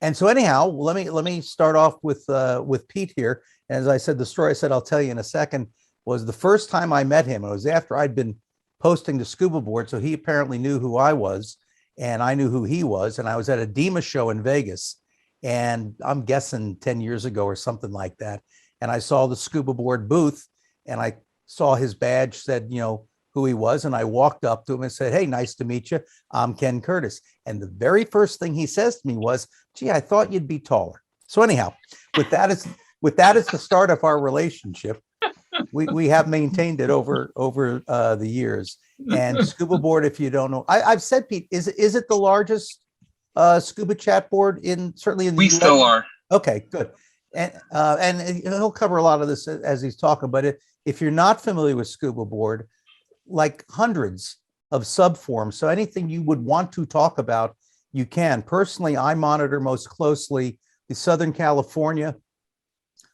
And so anyhow, let me start off with Pete here. As I said, the story I said I'll tell you in a second was the first time I met him. It was after I'd been posting to ScubaBoard, so he apparently knew who I was, and I knew who he was. And I was at a DEMA show in Vegas, and I'm guessing 10 years ago or something like that. And I saw the ScubaBoard booth, and I saw his badge said, who he was, and I walked up to him and said, "Hey, nice to meet you. I'm Ken Curtis." And the very first thing he says to me was, "Gee, I thought you'd be taller." So anyhow, with that as the start of our relationship. We have maintained it over the years. And ScubaBoard, if you don't know, I've said, Pete, is it the largest scuba chat board certainly in the US? Still are. Okay, good. And he'll cover a lot of this as he's talking. But if you're not familiar with ScubaBoard, like hundreds of subforums, so anything you would want to talk about, you can. Personally, I monitor most closely the Southern California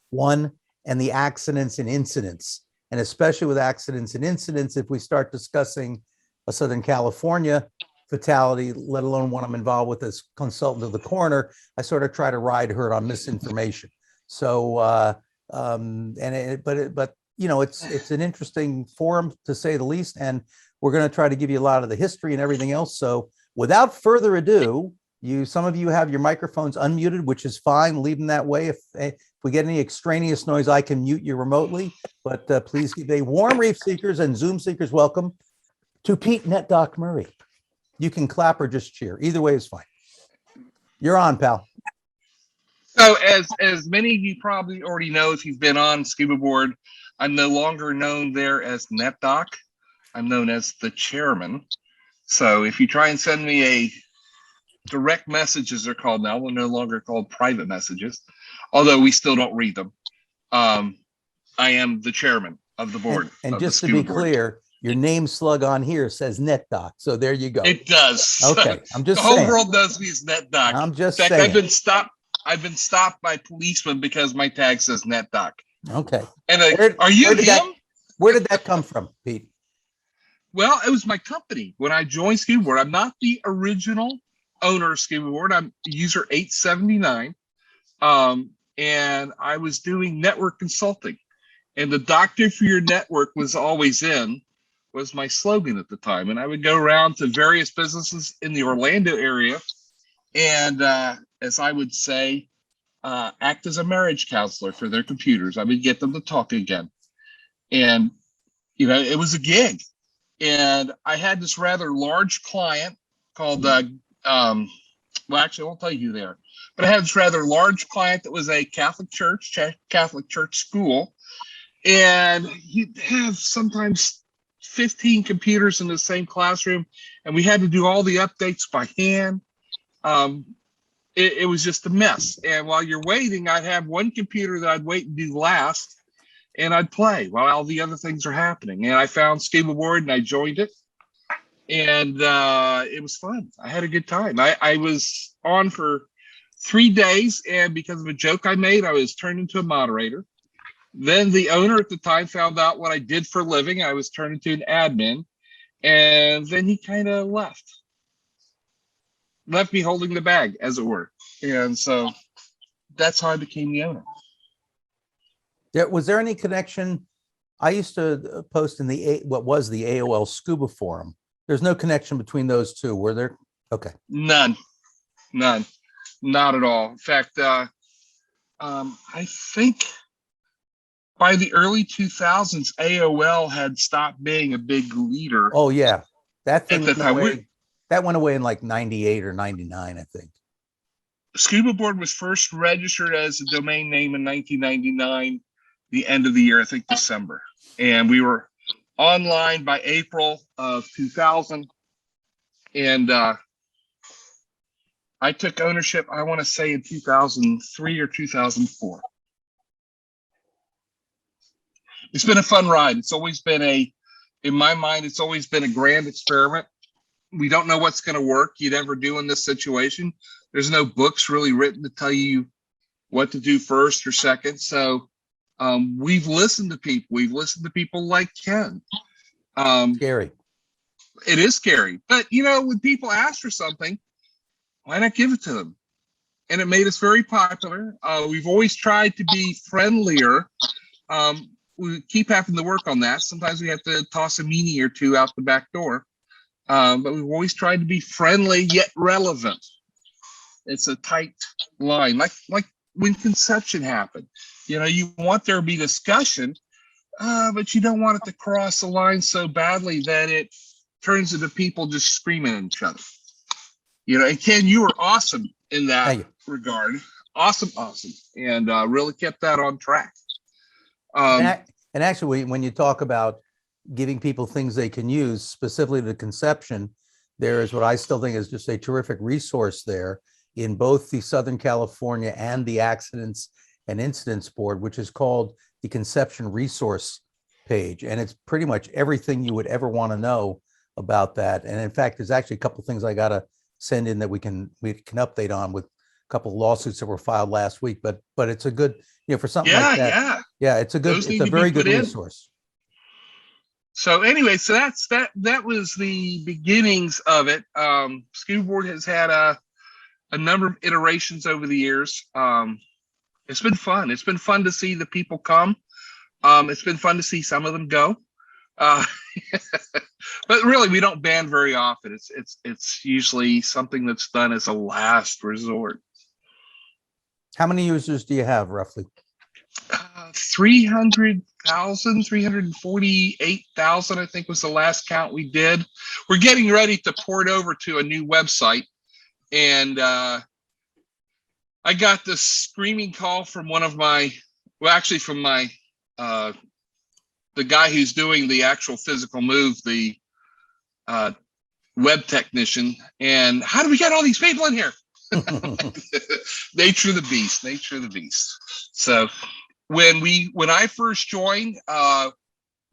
one and the accidents and incidents. And especially with accidents and incidents, if we start discussing a Southern California fatality, let alone one I'm involved with as consultant of the coroner, I sort of try to ride herd on misinformation. So, it's an interesting forum to say the least, and we're going to try to give you a lot of the history and everything else. So, without further ado, some of you have your microphones unmuted, which is fine. Leave them that way. If we get any extraneous noise, I can mute you remotely. But please give a warm reef seekers and Zoom seekers welcome to Pete NetDoc Murray. You can clap or just cheer. Either way is fine. You're on, pal. So as many of you probably already know, if you've been on ScubaBoard, I'm no longer known there as NetDoc. I'm known as the chairman. So if you try and send me a direct message, as they're called now, we're no longer called private messages, although we still don't read them. I am the chairman of the board. And just to be clear, your name slug on here says NetDoc. So there you go. It does. Okay. I'm just the saying. whole world knows me as NetDoc. I'm just In fact, saying. I've been stopped by policemen because my tag says NetDoc. Okay. And are you him? Where did that come from, Pete? Well, it was my company when I joined ScubaBoard. I'm not the original owner of ScubaBoard. I'm user 879. And I was doing network consulting. And the doctor for your network was always in was my slogan at the time. And I would go around to various businesses in the Orlando area and, as I would say, act as a marriage counselor for their computers. I would get them to talk again. And, it was a gig. And I had this rather large client called, well, actually, I won't tell you who they are. But I had this rather large client that was a Catholic church school. And you'd have sometimes 15 computers in the same classroom. And we had to do all the updates by hand. It was just a mess. And while you're waiting, I'd have one computer that I'd wait and do last. And I'd play while all the other things are happening. And I found ScubaBoard and I joined it. And it was fun. I had a good time. I was on for 3 days. And because of a joke I made, I was turned into a moderator. Then the owner at the time found out what I did for a living. I was turned into an admin. And then he kind of left me holding the bag, as it were. And so that's how I became the owner. Was there any connection? I used to post in what was the AOL Scuba Forum. There's no connection between those two, were there? Okay. None, not at all. In fact, I think by the early 2000s, AOL had stopped being a big leader. Oh yeah, that thing went away in like 98 or 99, I think. ScubaBoard was first registered as a domain name in 1999, the end of the year, I think December. And we were online by April of 2000. And I took ownership, I want to say in 2003 or 2004. It's been a fun ride. It's always been in my mind, it's always been a grand experiment. We don't know what's going to work. You never do in this situation. There's no books really written to tell you what to do first or second. So we've listened to people. We've listened to people like Ken. Scary. It is scary. But, when people ask for something, why not give it to them? and it made us very popular. We've always tried to be friendlier. We keep having to work on that. Sometimes we have to toss a meanie or two out the back door. But we've always tried to be friendly yet relevant. It's a tight line, like when conception happened. You know, you want there to be discussion, but you don't want it to cross the line so badly that it turns into people just screaming at each other. You know, and Ken, you were awesome in that regard. Awesome, and really kept that on track. And actually, when you talk about giving people things they can use, specifically the conception, there is what I still think is just a terrific resource there in both the Southern California and the Accidents and Incidents Board, which is called the Conception Resource page. And it's pretty much everything you would ever want to know about that. And in fact, there's actually a couple of things I got to send in that we can update on with a couple of lawsuits that were filed last week. But it's a good, you know, for something like that. Yeah, it's a very good resource. So anyway, so that was the beginnings of it. ScubaBoard has had a number of iterations over the years. It's been fun. It's been fun to see the people come. It's been fun to see some of them go. But really, we don't ban very often. It's usually something that's done as a last resort. How many users do you have roughly? 300,000, 348,000, I think was the last count we did. We're getting ready to port over to a new website. And I got this screaming call from one of my, well, actually from my, the guy who's doing the actual physical move, the web technician. And how do we get all these people in here? Nature of the beast. So when I first joined,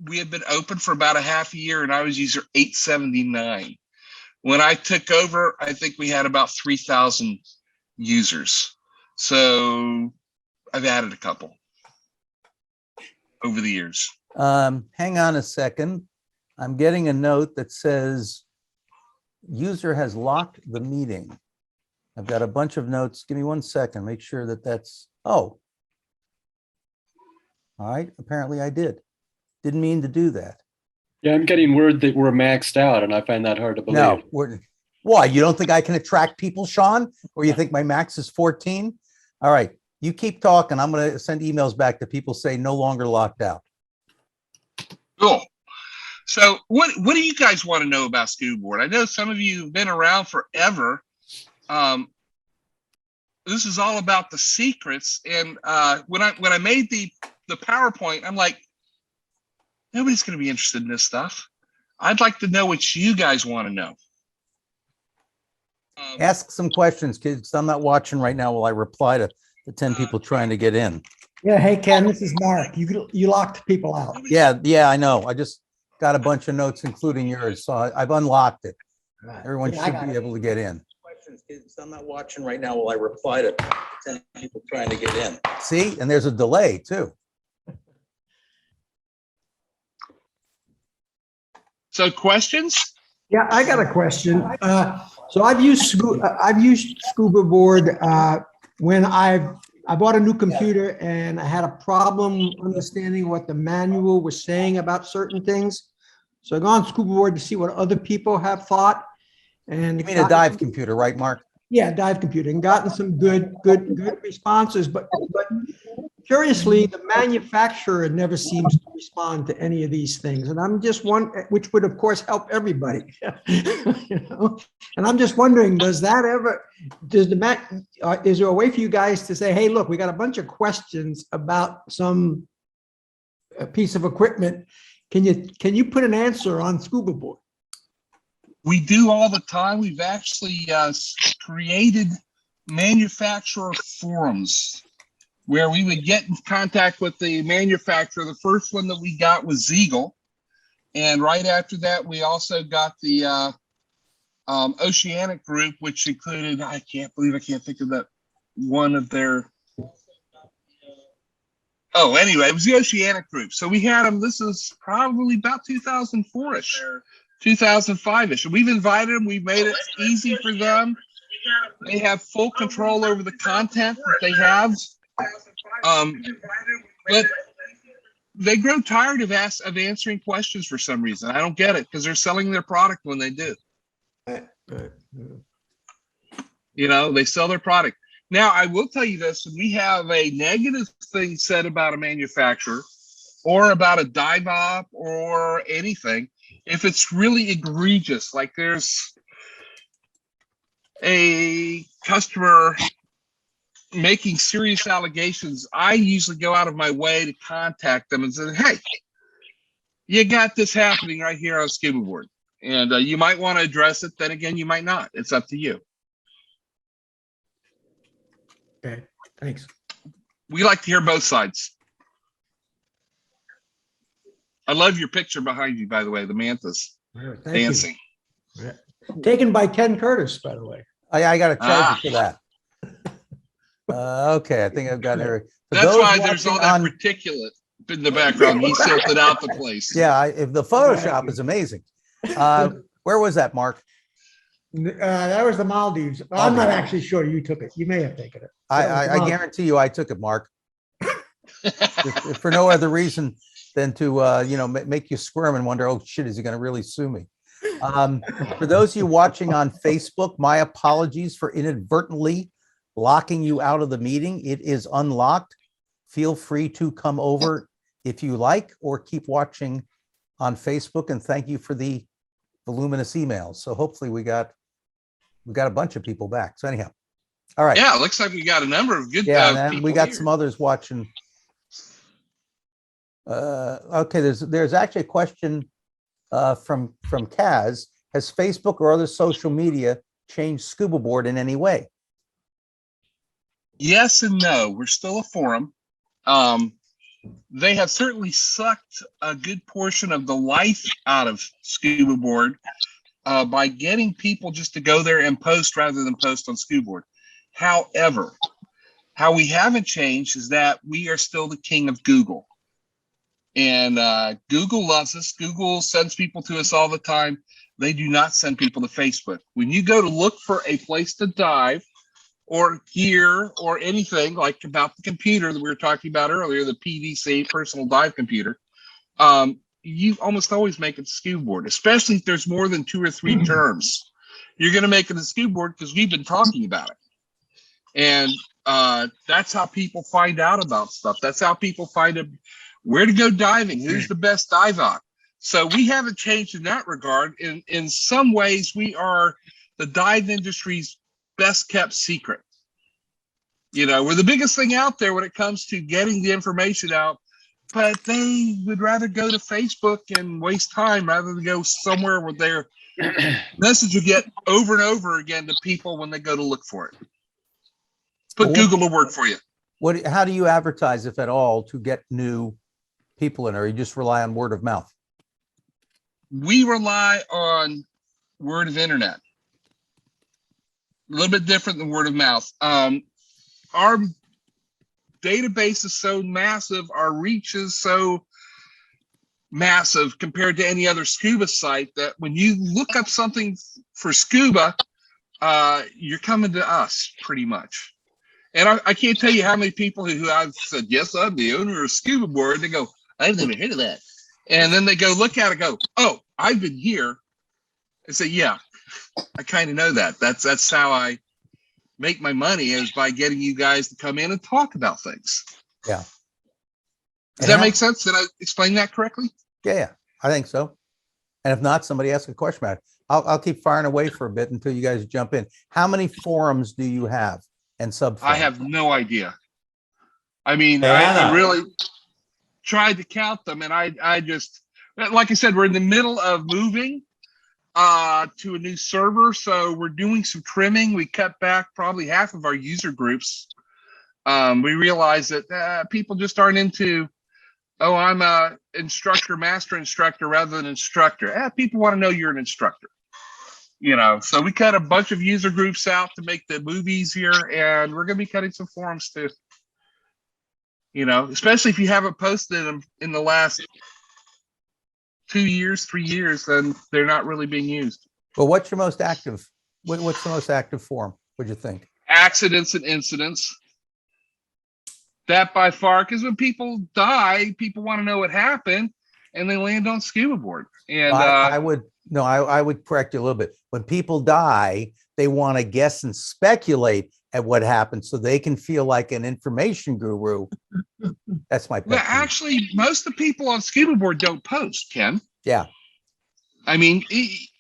we had been open for about a half a year, and I was user 879. When I took over, I think we had about 3,000 users. So I've added a couple over the years. Hang on a second. I'm getting a note that says user has locked the meeting. I've got a bunch of notes. Give me 1 second. Make sure that that's, oh. All right, apparently I did. Didn't mean to do that. Yeah, I'm getting word that we're maxed out, and I find that hard to believe. No, why? You don't think I can attract people, Sean? Or you think my max is 14? All right, you keep talking. I'm going to send emails back to people saying no longer locked out. Cool. So what do you guys want to know about ScubaBoard? I know some of you have been around forever. This is all about the secrets. And when I made the PowerPoint, I'm like, nobody's going to be interested in this stuff. I'd like to know what you guys want to know. Ask some questions, kids. I'm not watching right now while I reply to the 10 people trying to get in. Yeah, hey Ken, this is Mark. You locked people out. Yeah, I know. I just got a bunch of notes, including yours, so I've unlocked it. Everyone should be able to get in. Questions, kids. I'm not watching right now while I reply to 10 people trying to get in. See, and there's a delay too. So questions? Yeah, I got a question. So I've used ScubaBoard when I bought a new computer and I had a problem understanding what the manual was saying about certain things. So I go on ScubaBoard to see what other people have thought. And you mean a dive computer, right, Mark? Yeah, dive computer, and gotten some good responses. But curiously, the manufacturer never seems to respond to any of these things. And I'm just wondering, which would of course help everybody, you know? And I'm just wondering, is there a way for you guys to say, hey, look, we got a bunch of questions about some piece of equipment. Can you put an answer on ScubaBoard? We do all the time. We've actually created manufacturer forums where we would get in contact with the manufacturer. The first one that we got was Ziegel. And right after that, we also got the Oceanic group, which included, I can't think of that one of their, oh, anyway, it was the Oceanic group. So we had them, this is probably about 2004-ish. 2005-ish. We've invited them. We've made it easy for them. They have full control over the content that they have. But they grow tired of answering questions for some reason. I don't get it, because they're selling their product when they do. You know, they sell their product. Now, I will tell you this: when we have a negative thing said about a manufacturer or about a dive op or anything, if it's really egregious, like there's a customer making serious allegations, I usually go out of my way to contact them and say, hey, you got this happening right here on ScubaBoard, and you might want to address it. Then again, you might not. It's up to you. Okay, thanks. We like to hear both sides. I love your picture behind you, by the way, the mantis Thank dancing. you. Taken by Ken Curtis, by the way. I got to charge you for that. Okay, I think I've got it. That's why there's all that particulate in the background. He silted out the place. Yeah, if the Photoshop is amazing. Where was that, Mark? That was the Maldives. I'm not actually sure you took it. You may have taken it. I guarantee you I took it, Mark. if for no other reason than to make you squirm and wonder, oh shit, is he going to really sue me? For those of you watching on Facebook, my apologies for inadvertently locking you out of the meeting. It is unlocked. Feel free to come over if you like, or keep watching on Facebook. And thank you for the voluminous emails. So hopefully we got a bunch of people back. So anyhow, all right. Yeah, it looks like we got a number of good. Yeah, and people we got here. some others watching. Okay, there's actually a question from Kaz. Has Facebook or other social media changed ScubaBoard in any way? Yes and no. We're still a forum. They have certainly sucked a good portion of the life out of ScubaBoard by getting people just to go there and post rather than post on ScubaBoard. However, how we haven't changed is that we are still the king of Google. And Google loves us. Google sends people to us all the time. They do not send people to Facebook. When you go to look for a place to dive or gear or anything like about the computer that we were talking about earlier, the PDC, personal dive computer, you almost always make it ScubaBoard, especially if there's more than 2 or 3 terms. You're going to make it a ScubaBoard because we've been talking about it. And that's how people find out about stuff. That's how people find out where to go diving, who's the best dive on. So we haven't changed in that regard. In some ways, we are the dive industry's best kept secret. You know, we're the biggest thing out there when it comes to getting the information out, but they would rather go to Facebook and waste time rather than go somewhere where their message will get over and over again to people when they go to look for it. Put Google to work for you. How do you advertise, if at all, to get new people in, or you just rely on word of mouth? We rely on word of internet. A little bit different than word of mouth. Our database is so massive, our reach is so massive compared to any other scuba site that when you look up something for scuba, you're coming to us pretty much. And I can't tell you how many people who I've said, yes, I'm the owner of ScubaBoard. They go, I've never heard of that. And then they go look at it, go, oh, I've been here. I say, yeah, I kind of know that. That's how I make my money, is by getting you guys to come in and talk about things. Yeah. Does that make sense? Did I explain that correctly? Yeah, I think so. And if not, somebody ask a question about it. I'll keep firing away for a bit until you guys jump in. How many forums do you have and subforums? I have no idea. I mean, I really tried to count them, and I just, like I said, we're in the middle of moving to a new server, so we're doing some trimming. We cut back probably half of our user groups. We realized that people just aren't into, oh, I'm a instructor, master instructor rather than instructor. People want to know you're an instructor. You know, so we cut a bunch of user groups out to make the move easier, and we're going to be cutting some forums too. You know, especially if you haven't posted them in the last 2 years, 3 years, then they're not really being used. Well, what's your most active? What's the most active forum? What'd you think? Accidents and incidents. That by far, because when people die, people want to know what happened, and they land on ScubaBoard. And I would correct you a little bit. When people die, they want to guess and speculate at what happened so they can feel like an information guru. That's my pet well, peeve. actually, most of the people on ScubaBoard don't post, Ken. Yeah. I mean,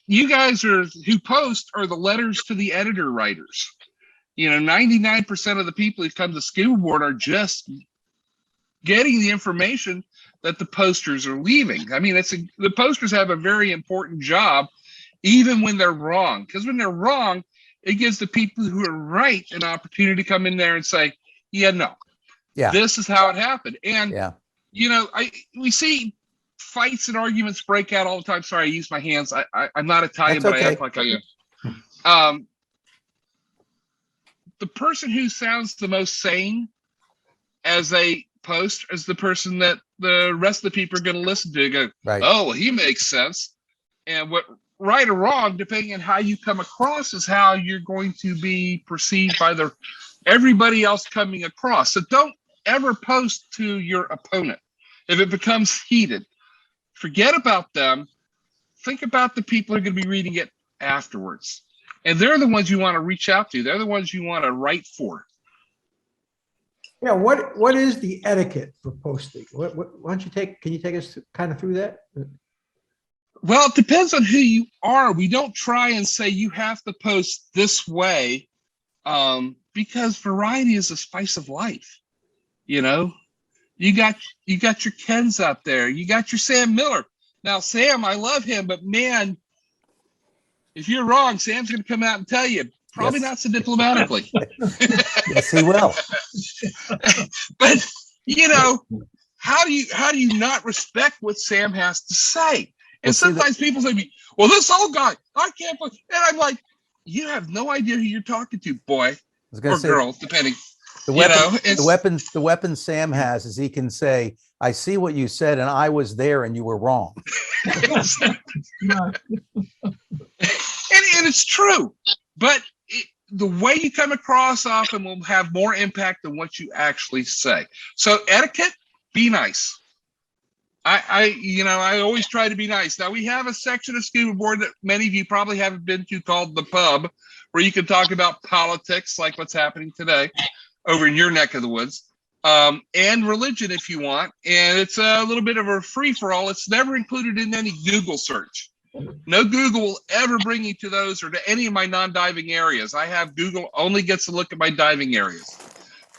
you guys who post are the letters to the editor writers. 99% of the people who come to ScubaBoard are just getting the information that the posters are leaving. I mean, the posters have a very important job, even when they're wrong. Because when they're wrong, it gives the people who are right an opportunity to come in there and say, yeah, no, this is how it happened. And, we see fights and arguments break out all the time. Sorry, I use my hands. I'm not Italian, That's okay. but I act like I am. The person who sounds the most sane as they post is the person that the rest of the people are going to listen to. Go, Right. Oh, well, he makes sense. And what right or wrong, depending on how you come across, is how you're going to be perceived by everybody else coming across. So don't ever post to your opponent. If it becomes heated, forget about them. Think about the people who are going to be reading it afterwards. And they're the ones you want to reach out to. They're the ones you want to write for. Yeah, what is the etiquette for posting? Why don't you can you take us kind of through that? Well, it depends on who you are. We don't try and say you have to post this way, because variety is the spice of life. You got your Kens out there. You got your Sam Miller. Now, Sam, I love him, but man, if you're wrong, Sam's going to come out and tell you. Probably not so diplomatically. Yes, he will. But how do you not respect what Sam has to say? And sometimes people say to me, "Well, this old guy, I can't." And I'm like, "You have no idea who you're talking to, boy or girl, depending." The weapon Sam has is he can say, "I see what you said, and I was there, and you were wrong." And it's true, but the way you come across often will have more impact than what you actually say. So etiquette, be nice. I always try to be nice. Now we have a section of ScubaBoard that many of you probably haven't been to called the pub, where you can talk about politics like what's happening today over in your neck of the woods, and religion if you want. And it's a little bit of a free-for-all. It's never included in any Google search. No Google will ever bring you to those or to any of my non-diving areas. I have Google only gets a look at my diving areas.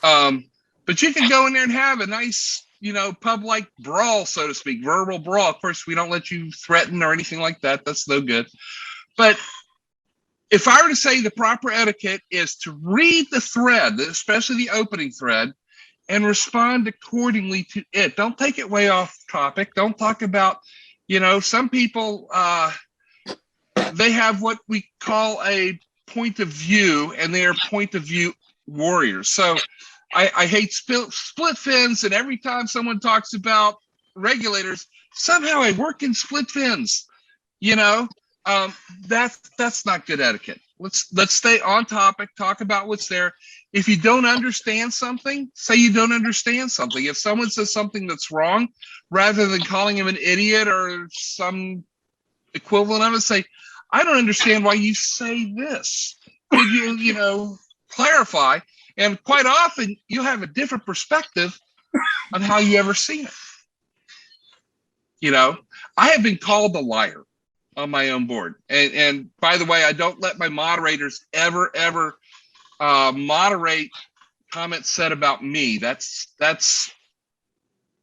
But you can go in there and have a nice, pub-like brawl, so to speak, verbal brawl. Of course, we don't let you threaten or anything like that. That's no good. But if I were to say the proper etiquette is to read the thread, especially the opening thread, and respond accordingly to it. Don't take it way off topic. Don't talk about, some people, they have what we call a point of view, and they are point of view warriors. So I hate split fins, and every time someone talks about regulators, somehow I work in split fins. That's not good etiquette. Let's stay on topic, talk about what's there. If you don't understand something, say you don't understand something. If someone says something that's wrong, rather than calling him an idiot or some equivalent of it, say, I don't understand why you say this. Could you, clarify? And quite often you'll have a different perspective on how you ever seen it. I have been called a liar on my own board. And by the way, I don't let my moderators ever moderate comments said about me.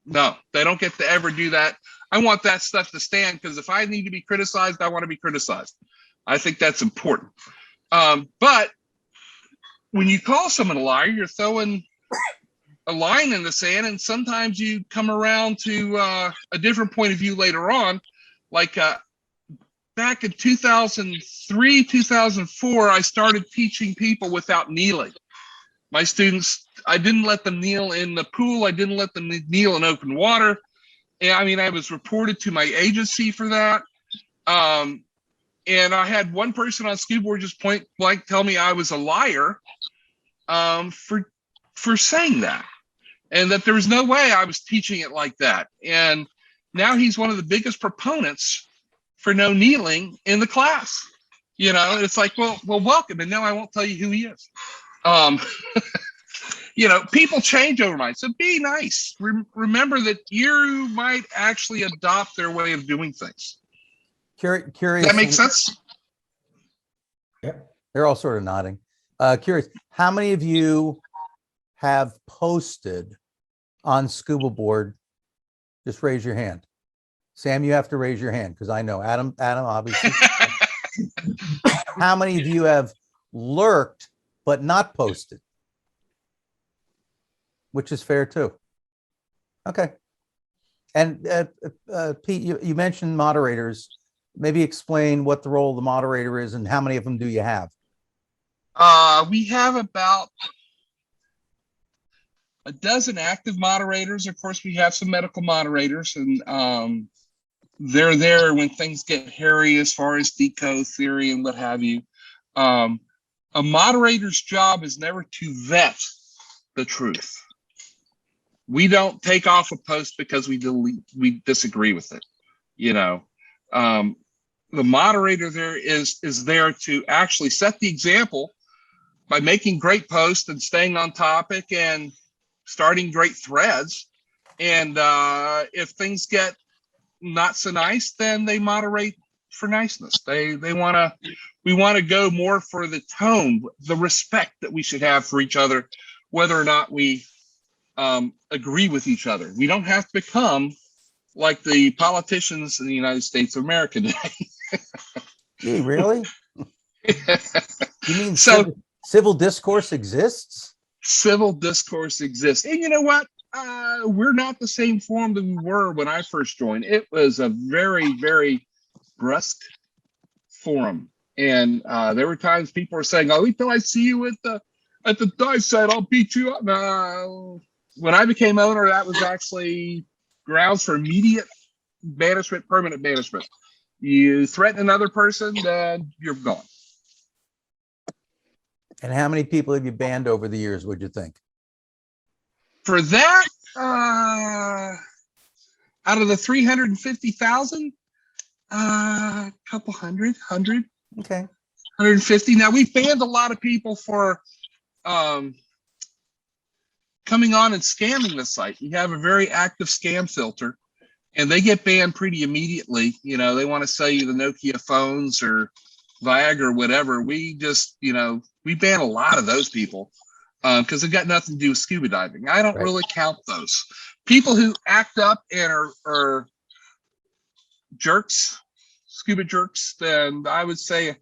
No, they don't get to ever do that. I want that stuff to stand, because if I need to be criticized, I want to be criticized. I think that's important. But when you call someone a liar, you're throwing a line in the sand, and sometimes you come around to a different point of view later on. Like back in 2003, 2004, I started teaching people without kneeling. My students, I didn't let them kneel in the pool. I didn't let them kneel in open water. And I was reported to my agency for that. And I had one person on ScubaBoard just point blank tell me I was a liar for saying that, and that there was no way I was teaching it like that. And now he's one of the biggest proponents for no kneeling in the class. You know, it's like, well, welcome. And now I won't tell you who he is. You know, people change overnight. So be nice. Remember that you might actually adopt their way of doing things. Curious. Does that make sense? They're all sort of nodding. Curious, how many of you have posted on ScubaBoard? Just raise your hand. Sam, you have to raise your hand because I know Adam, obviously. How many of you have lurked but not posted? Which is fair too. Okay. And Pete, you mentioned moderators. Maybe explain what the role of the moderator is and how many of them do you have? We have about a dozen active moderators. Of course, we have some medical moderators, and they're there when things get hairy as far as decode theory and what have you. A moderator's job is never to vet the truth. We don't take off a post because we disagree with it. You know, the moderator there is there to actually set the example by making great posts and staying on topic and starting great threads. And if things get not so nice, then they moderate for niceness. We want to go more for the tone, the respect that we should have for each other, whether or not we agree with each other. We don't have to become like the politicians in the United States of America today. Gee, really? You mean so? Civil discourse exists? Civil discourse exists. And you know what? We're not the same form that we were when I first joined. It was a very, very brusque forum. And there were times people were saying, oh, wait till I see you at the dive site, I'll beat you up. When I became owner, that was actually grounds for immediate banishment, permanent banishment. You threaten another person, then you're gone. And how many people have you banned over the years, would you think? For that, out of the 350,000, a couple hundred. Okay. 150. Now, we've banned a lot of people for coming on and scamming the site. We have a very active scam filter, and they get banned pretty immediately. You know, they want to sell you the Nokia phones or Viagra or whatever. We just, you know, we ban a lot of those people because they've got nothing to do with scuba diving. I don't really count those. People who act up and are jerks, scuba jerks, then I would say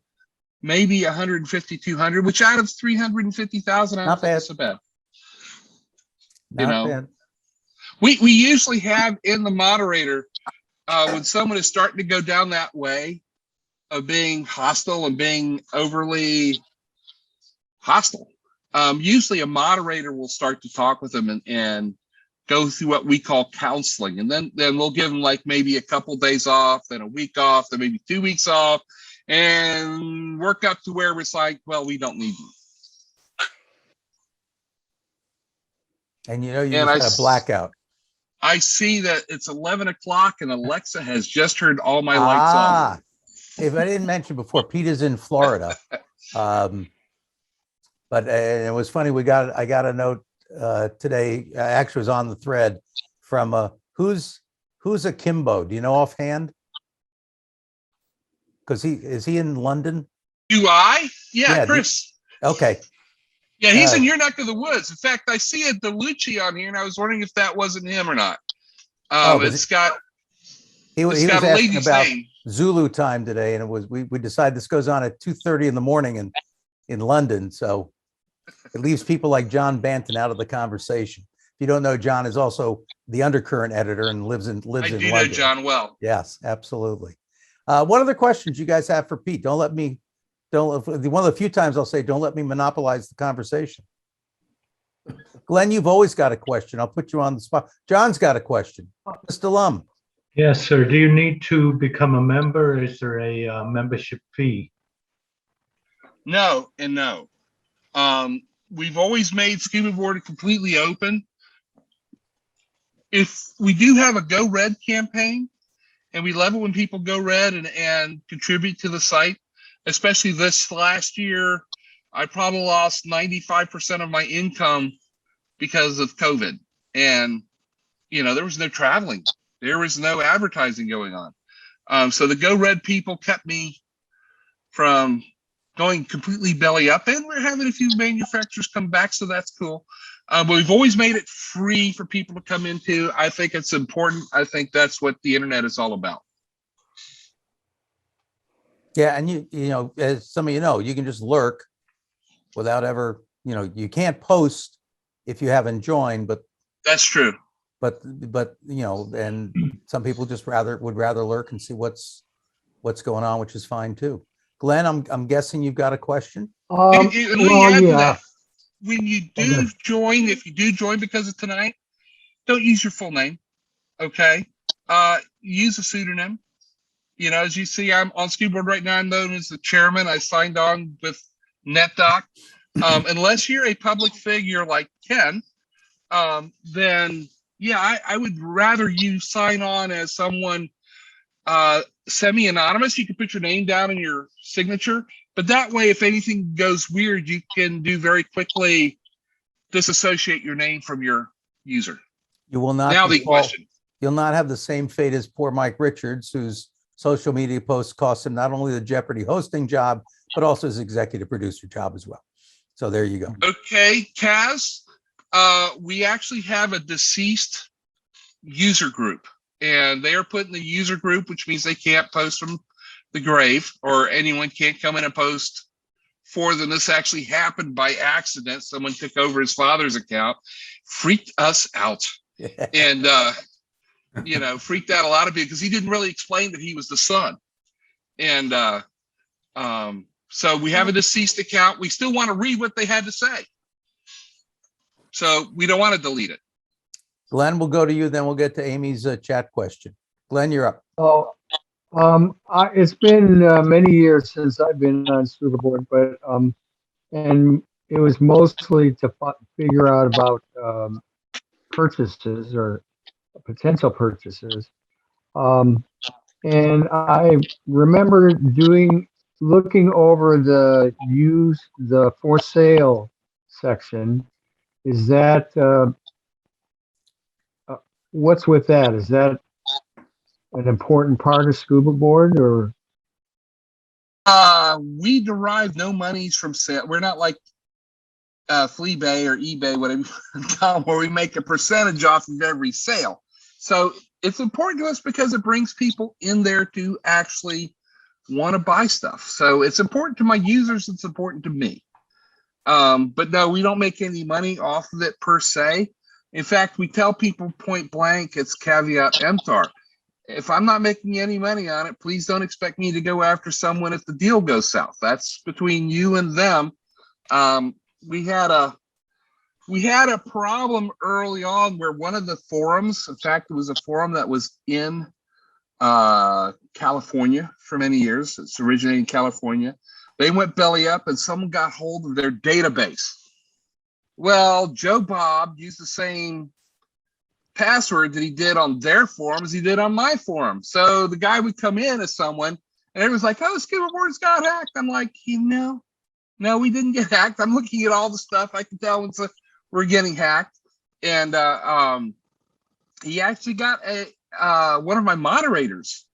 maybe 150, 200, which out of 350,000, I don't think it's so bad. You know, we usually have in the moderator when someone is starting to go down that way of being hostile and being overly hostile. Usually a moderator will start to talk with them and go through what we call counseling. And then we'll give them like maybe a couple days off, then a week off, then maybe 2 weeks off, and work up to where it's like, well, we don't need you. And you know, you just had a blackout. I see that it's 11 o'clock and Alexa has just turned all my lights on. If I didn't mention before, Pete is in Florida. But it was funny. I got a note today. Actually, was on the thread from who's a Kimbo? Do you know offhand? Because is he in London? Do I? Yeah, Chris. Okay. Yeah, he's in your neck of the woods. In fact, I see a DeLucci on here, and I was wondering if that wasn't him or not. It's got he was got a asking lady's about name. Zulu time today, and it was we decided this goes on at 2:30 in the morning in London, so it leaves people like John Banton out of the conversation. If you don't know, John is also the Undercurrent editor and lives in London. I do know John well. Yes, absolutely. What other questions you guys have for Pete? One of the few times I'll say, don't let me monopolize the conversation. Glenn, you've always got a question. I'll put you on the spot. John's got a question. Mr. Lum. Yes, sir. Do you need to become a member? Is there a membership fee? No and no. We've always made ScubaBoard completely open. If we do have a Go Red campaign, and we love it when people go red and contribute to the site, especially this last year, I probably lost 95% of my income because of COVID. And, there was no traveling. There was no advertising going on. So the Go Red people kept me from going completely belly up, and we're having a few manufacturers come back, so that's cool. But we've always made it free for people to come into. I think it's important. I think that's what the internet is all about. Yeah, and as some of you can just lurk without ever, you can't post if you haven't joined, but That's true. and some people just would rather lurk and see what's going on, which is fine too. Glenn, I'm guessing you've got a question. Let me well, add to yeah. that. When you do Okay. join, if you do join because of tonight, don't use your full name. Okay. Use a pseudonym. As you see, I'm on ScubaBoard right now. I'm known as the chairman. I signed on with NetDoc. Unless you're a public figure like Ken, then yeah, I would rather you sign on as someone semi-anonymous. You can put your name down in your signature, but that way, if anything goes weird, you can do very quickly disassociate your name from your user. You will not Now the question. You'll not have the same fate as poor Mike Richards, whose social media posts cost him not only the Jeopardy hosting job, but also his executive producer job as well. So there you go. Okay, Kaz, we actually have a deceased user group, and they are put in the user group, which means they can't post from the grave, or anyone can't come in and post for them. This actually happened by accident. Someone took over his father's account, freaked us out, and freaked out a lot of people because he didn't really explain that he was the son. And so we have a deceased account. We still want to read what they had to say, so we don't want to delete it. Glenn, we'll go to you, then we'll get to Amy's chat question. Glenn, you're up. Oh, it's been many years since I've been on ScubaBoard, but and it was mostly to figure out about purchases or potential purchases. And I remember looking over the for sale section. Is that what's with that? Is that an important part of ScubaBoard, or? We derive no monies from sale. We're not like Fleabay or eBay, whatever, where we make a percentage off of every sale. So it's important to us because it brings people in there to actually want to buy stuff. So it's important to my users. It's important to me. But no, we don't make any money off of it per se. In fact, we tell people point blank, it's caveat emptor. If I'm not making any money on it, please don't expect me to go after someone if the deal goes south. That's between you and them. We had a problem early on where one of the forums, in fact, it was a forum that was in California for many years. It's originating in California. They went belly up and someone got hold of their database. Well, Joe Bob used the same password that he did on their forum as he did on my forum. So the guy would come in as someone and everyone's like, oh, ScubaBoard's got hacked. I'm like, no, we didn't get hacked. I'm looking at all the stuff. I can tell when we're getting hacked. And he actually got one of my moderators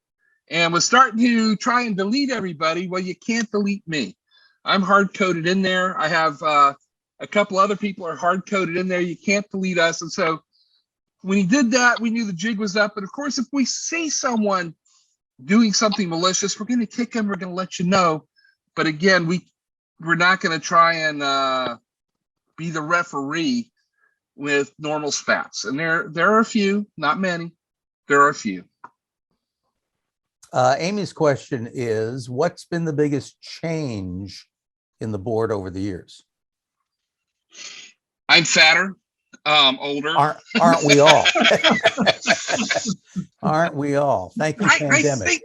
and was starting to try and delete everybody. Well, you can't delete me. I'm hard-coded in there. I have a couple other people are hard-coded in there. You can't delete us. And so when he did that, we knew the jig was up. And of course, if we see someone doing something malicious, we're going to kick them. We're going to let you know. But again, we're not going to try and be the referee with normal spats. And there are a few, not many. There are a few. Amy's question is, what's been the biggest change in the board over the years? I'm fatter. Older. Aren't we all? Aren't we all? Thank you, I pandemic.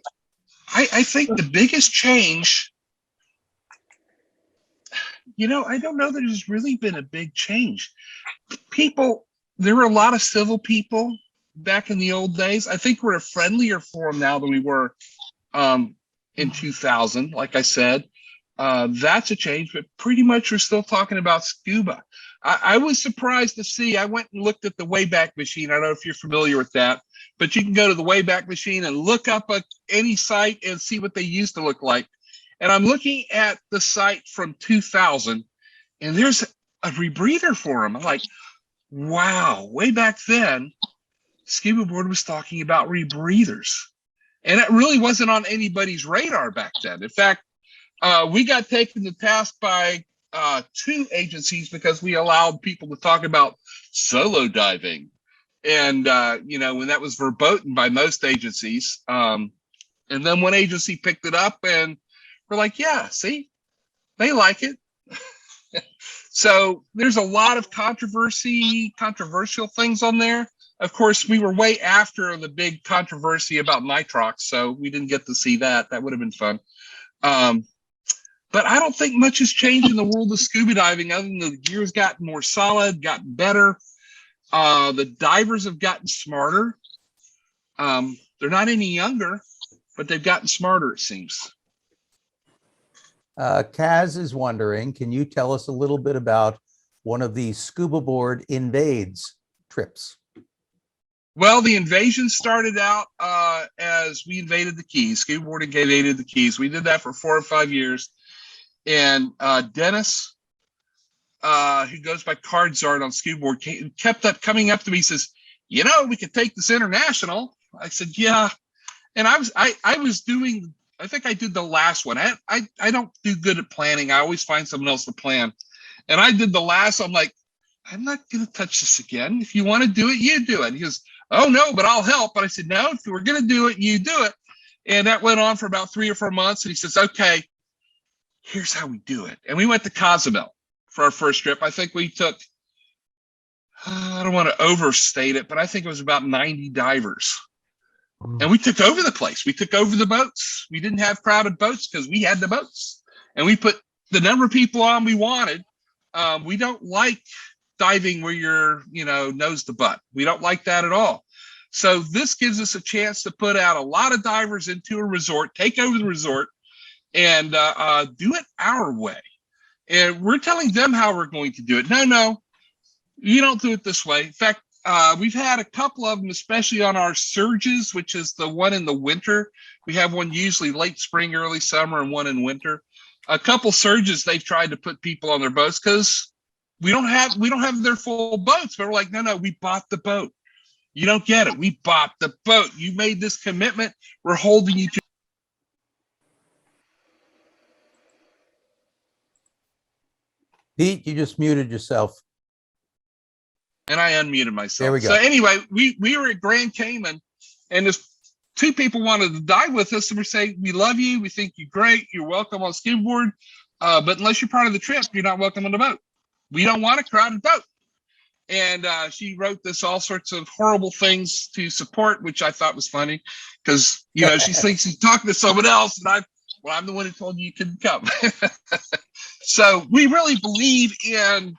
think the biggest change, I don't know that there's really been a big change. There were a lot of civil people back in the old days. I think we're a friendlier forum now than we were in 2000. Like I said, that's a change, but pretty much we're still talking about scuba. I was surprised to see, I went and looked at the Wayback Machine. I don't know if you're familiar with that, but you can go to the Wayback Machine and look up any site and see what they used to look like. And I'm looking at the site from 2000, and there's a rebreather forum. I'm like, wow, way back then, ScubaBoard was talking about rebreathers. And it really wasn't on anybody's radar back then. In fact, we got taken to task by 2 agencies because we allowed people to talk about solo diving. And, when that was verboten by most agencies. And then one agency picked it up and we're like, yeah, see, they like it. So there's a lot of controversial things on there. Of course, we were way after the big controversy about nitrox, so we didn't get to see that. That would have been fun. But I don't think much has changed in the world of scuba diving other than the gear's gotten more solid, gotten better. The divers have gotten smarter. They're not any younger, but they've gotten smarter, it seems. Kaz is wondering, can you tell us a little bit about one of the ScubaBoard invades trips? Well, the invasion started out as we invaded the Keys. ScubaBoard invaded the Keys. We did that for 4 or 5 years. And Dennis, who goes by Cardzart on ScubaBoard, kept up coming up to me, says, we could take this international. I said, yeah. And I was doing, I think I did the last one. I don't do good at planning. I always find someone else to plan. And I did the last, I'm like, I'm not going to touch this again. If you want to do it, you do it. He goes, oh no, but I'll help. But I said, no, if we're going to do it, you do it. And that went on for about 3 or 4 months. And he says, okay, here's how we do it. And we went to Cozumel for our first trip. I think we took, I don't want to overstate it, but I think it was about 90 divers. And we took over the place. We took over the boats. We didn't have crowded boats because we had the boats. And we put the number of people on we wanted. We don't like diving where you're, nose to butt. We don't like that at all. So this gives us a chance to put out a lot of divers into a resort, take over the resort, and do it our way. And we're telling them how we're going to do it. No, you don't do it this way. In fact, we've had a couple of them, especially on our surges, which is the one in the winter. We have one usually late spring, early summer, and one in winter. A couple surges, they've tried to put people on their boats because we don't have their full boats. But we're like, no, we bought the boat. You don't get it. We bought the boat. You made this commitment. We're holding you to. Pete, you just muted yourself. And I unmuted myself. There we go. So anyway, we were at Grand Cayman, and there's 2 people wanted to dive with us, and we're saying, we love you. We think you're great. You're welcome on ScubaBoard. But unless you're part of the trip, you're not welcome on the boat. We don't want a crowded boat. And she wrote this all sorts of horrible things to support, which I thought was funny because, she thinks she's talking to someone else. And I'm the one who told you couldn't come. So we really believe in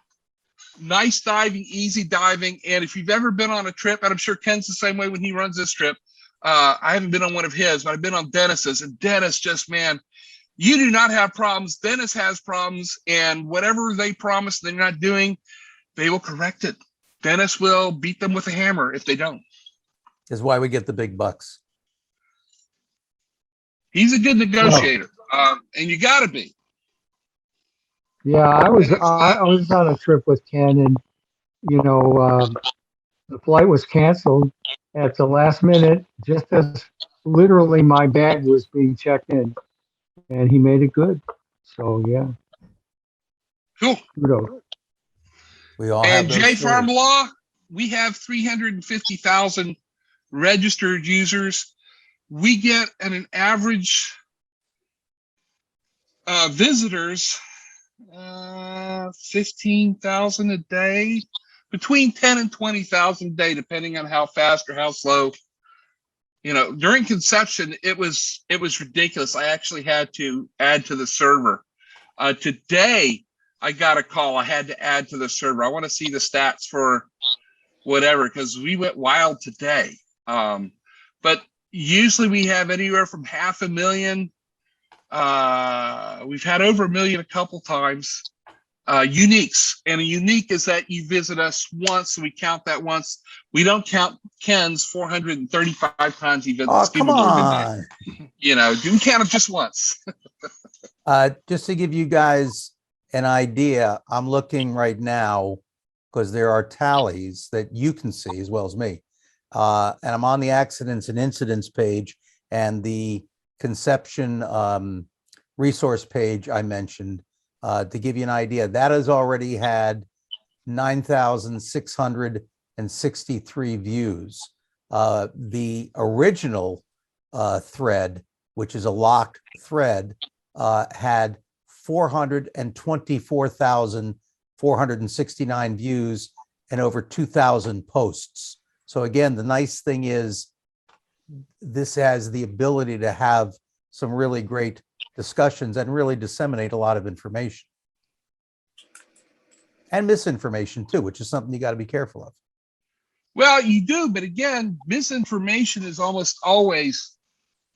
nice diving, easy diving. And if you've ever been on a trip, and I'm sure Ken's the same way when he runs this trip, I haven't been on one of his, but I've been on Dennis's. And Dennis just, man, you do not have problems. Dennis has problems. And whatever they promise they're not doing, they will correct it. Dennis will beat them with a hammer if they don't. Is why we get the big bucks. He's a good negotiator. And you got to be. Yeah, I was on a trip with Ken, and the flight was canceled at the last minute, just as literally my bag was being checked in, and he made it good. So yeah, Cool. kudos. We all have And those J Farm stories. Law, we have 350,000 registered users. We get an average visitors 15,000 a day. between 10 and 20,000 a day, depending on how fast or how slow. You know, during conception, it was ridiculous. I actually had to add to the server. Today, I got a call. I had to add to the server. I want to see the stats for whatever, because we went wild today. But usually we have anywhere from 500,000. We've had over 1 million a couple times. Uniques, and a unique is that you visit us once, so we count that once. We don't count Ken's 435 times he visits. Oh, come on. You know, do we count him just once? Just to give you guys an idea, I'm looking right now because there are tallies that you can see as well as me. And I'm on the accidents and incidents page, and the conception resource page I mentioned. To give you an idea, that has already had 9,663 views. The original thread, which is a locked thread, had 424,469 views and over 2,000 posts. So again, the nice thing is this has the ability to have some really great discussions and really disseminate a lot of information and misinformation too, which is something you got to be careful of. Well, you do, but again, misinformation is almost always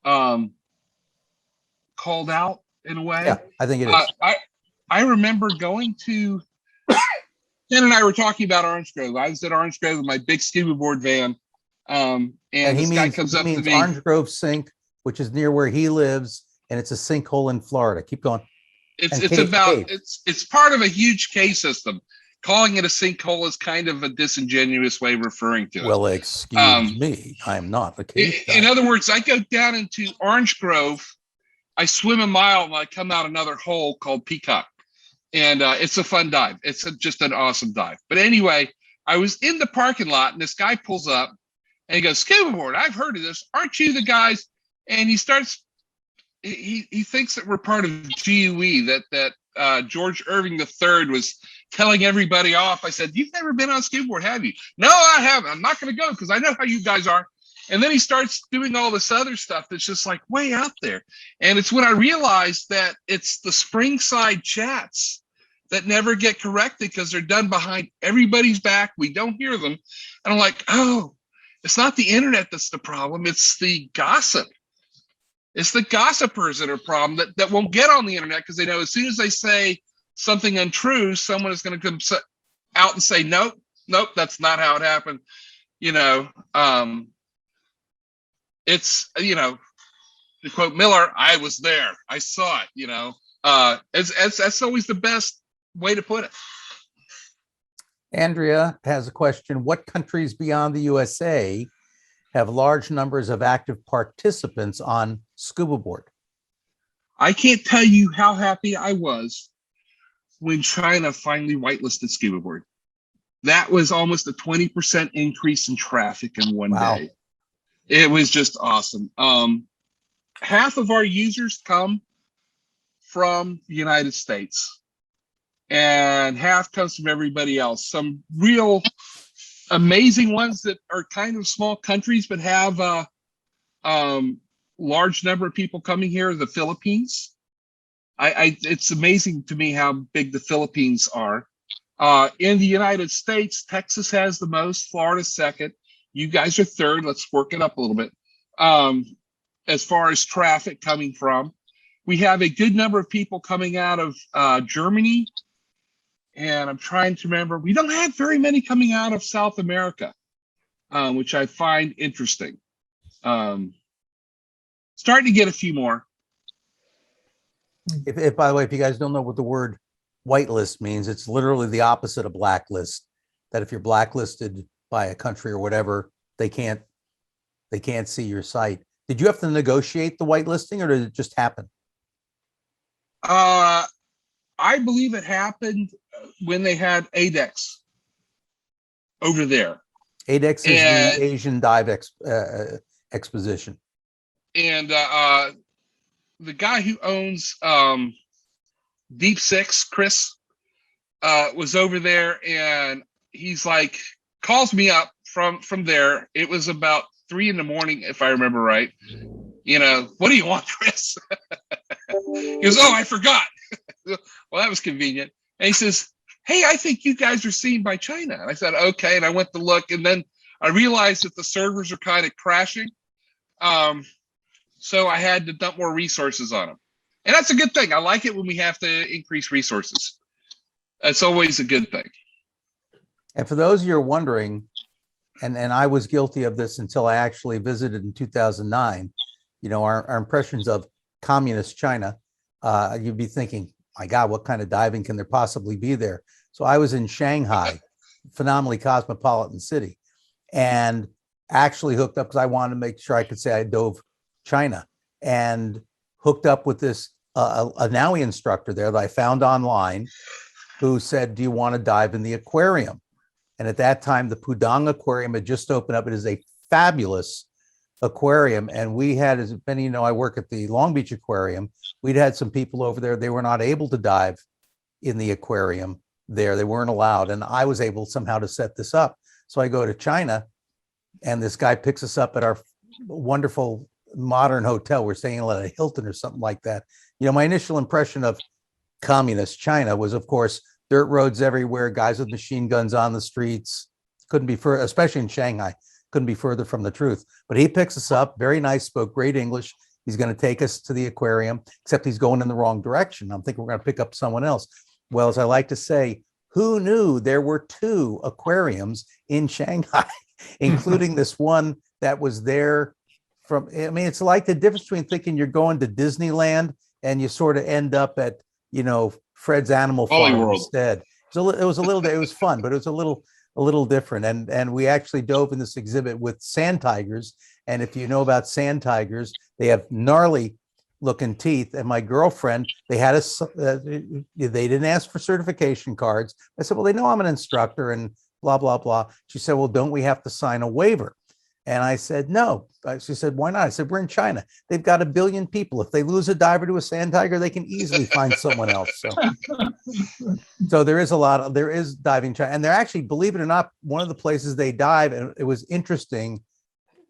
called out in a way. Yeah, I think it is. I remember going to Ken and I were talking about Orange Grove. I was at Orange Grove with my big ScubaBoard van, and this guy comes up to me. Orange Grove Sink, which is near where he lives, and it's a sinkhole in Florida. Keep going. It's part of a huge K system. Calling it a sinkhole is kind of a disingenuous way of referring to it. Well, excuse me, I'm not the case. In other words, I go down into Orange Grove, I swim a mile, and I come out another hole called Peacock, and it's a fun dive. It's just an awesome dive. But anyway, I was in the parking lot, and this guy pulls up, and he goes, "ScubaBoard, I've heard of this. Aren't you the guys?" And he starts. He thinks that we're part of GUE, that George Irving III was telling everybody off. I said, "You've never been on ScubaBoard, have you?" "No, I haven't. I'm not going to go because I know how you guys are." And then he starts doing all this other stuff that's just like way out there. And it's when I realized that it's the Springside chats that never get corrected because they're done behind everybody's back. We don't hear them. And I'm like, oh, it's not the internet that's the problem. It's the gossip. It's the gossipers that are a problem that won't get on the internet because they know as soon as they say something untrue, someone is going to come out and say, nope, that's not how it happened. You know, it's, you know, to quote Miller, I was there. I saw it, you know. That's always the best way to put it. Andrea has a question. What countries beyond the USA have large numbers of active participants on ScubaBoard? I can't tell you how happy I was when China finally whitelisted ScubaBoard. That was almost a 20% increase in traffic in one day. It was just awesome. Half of our users come from the United States and half comes from everybody else. Some real amazing ones that are kind of small countries but have a large number of people coming here. The Philippines. It's amazing to me how big the Philippines are. In the United States, Texas has the most, Florida second. You guys are third. Let's work it up a little bit. As far as traffic coming from, we have a good number of people coming out of Germany. And I'm trying to remember, we don't have very many coming out of South America, which I find interesting. Starting to get a few more. If by the way, if you guys don't know what the word whitelist means, it's literally the opposite of blacklist. That if you're blacklisted by a country or whatever, they can't see your site. Did you have to negotiate the whitelisting, or did it just happen? I believe it happened when they had ADEX over there. ADEX is the Asian Dive Exposition. And the guy who owns Deep Six, Chris, was over there, and he's like, calls me up from there. It was about 3 a.m, if I remember right. What do you want, Chris? He goes, oh, I forgot. Well, that was convenient. And he says, hey, I think you guys are seen by China. And I said, okay. And I went to look, and then I realized that the servers are kind of crashing. So I had to dump more resources on them. And that's a good thing. I like it when we have to increase resources. That's always a good thing. And for those of you who are wondering, and I was guilty of this until I actually visited in 2009, our impressions of communist China, you'd be thinking, my God, what kind of diving can there possibly be there? So I was in Shanghai, phenomenally cosmopolitan city, and actually hooked up because I wanted to make sure I could say I dove China, and hooked up with this a NAUI instructor there that I found online, who said, do you want to dive in the aquarium? And at that time, the Pudong Aquarium had just opened up. It is a fabulous aquarium. And we had, as many I work at the Long Beach Aquarium. We'd had some people over there. They were not able to dive in the aquarium there. They weren't allowed. And I was able somehow to set this up. So I go to China, and this guy picks us up at our wonderful modern hotel. We're staying at a Hilton or something like that. My initial impression of communist China was, of course, dirt roads everywhere, guys with machine guns on the streets. Couldn't be further, especially in Shanghai, couldn't be further from the truth. But he picks us up, very nice, spoke great English. He's going to take us to the aquarium, except he's going in the wrong direction. I'm thinking we're going to pick up someone else. Well, as I like to say, who knew there were 2 aquariums in Shanghai, including this one that was there it's like the difference between thinking you're going to Disneyland and you sort of end up at, Fred's Animal Farm instead. So it was fun, but it was a little different. And we actually dove in this exhibit with sand tigers. And if you know about sand tigers, they have gnarly looking teeth. And my girlfriend, they didn't ask for certification cards. I said, well, they know I'm an instructor and blah, blah, blah. She said, well, don't we have to sign a waiver? And I said, no. She said, why not? I said, we're in China. They've got 1 billion people. If they lose a diver to a sand tiger, they can easily find someone else. So there is diving China. And they're actually, believe it or not, one of the places they dive, and it was interesting,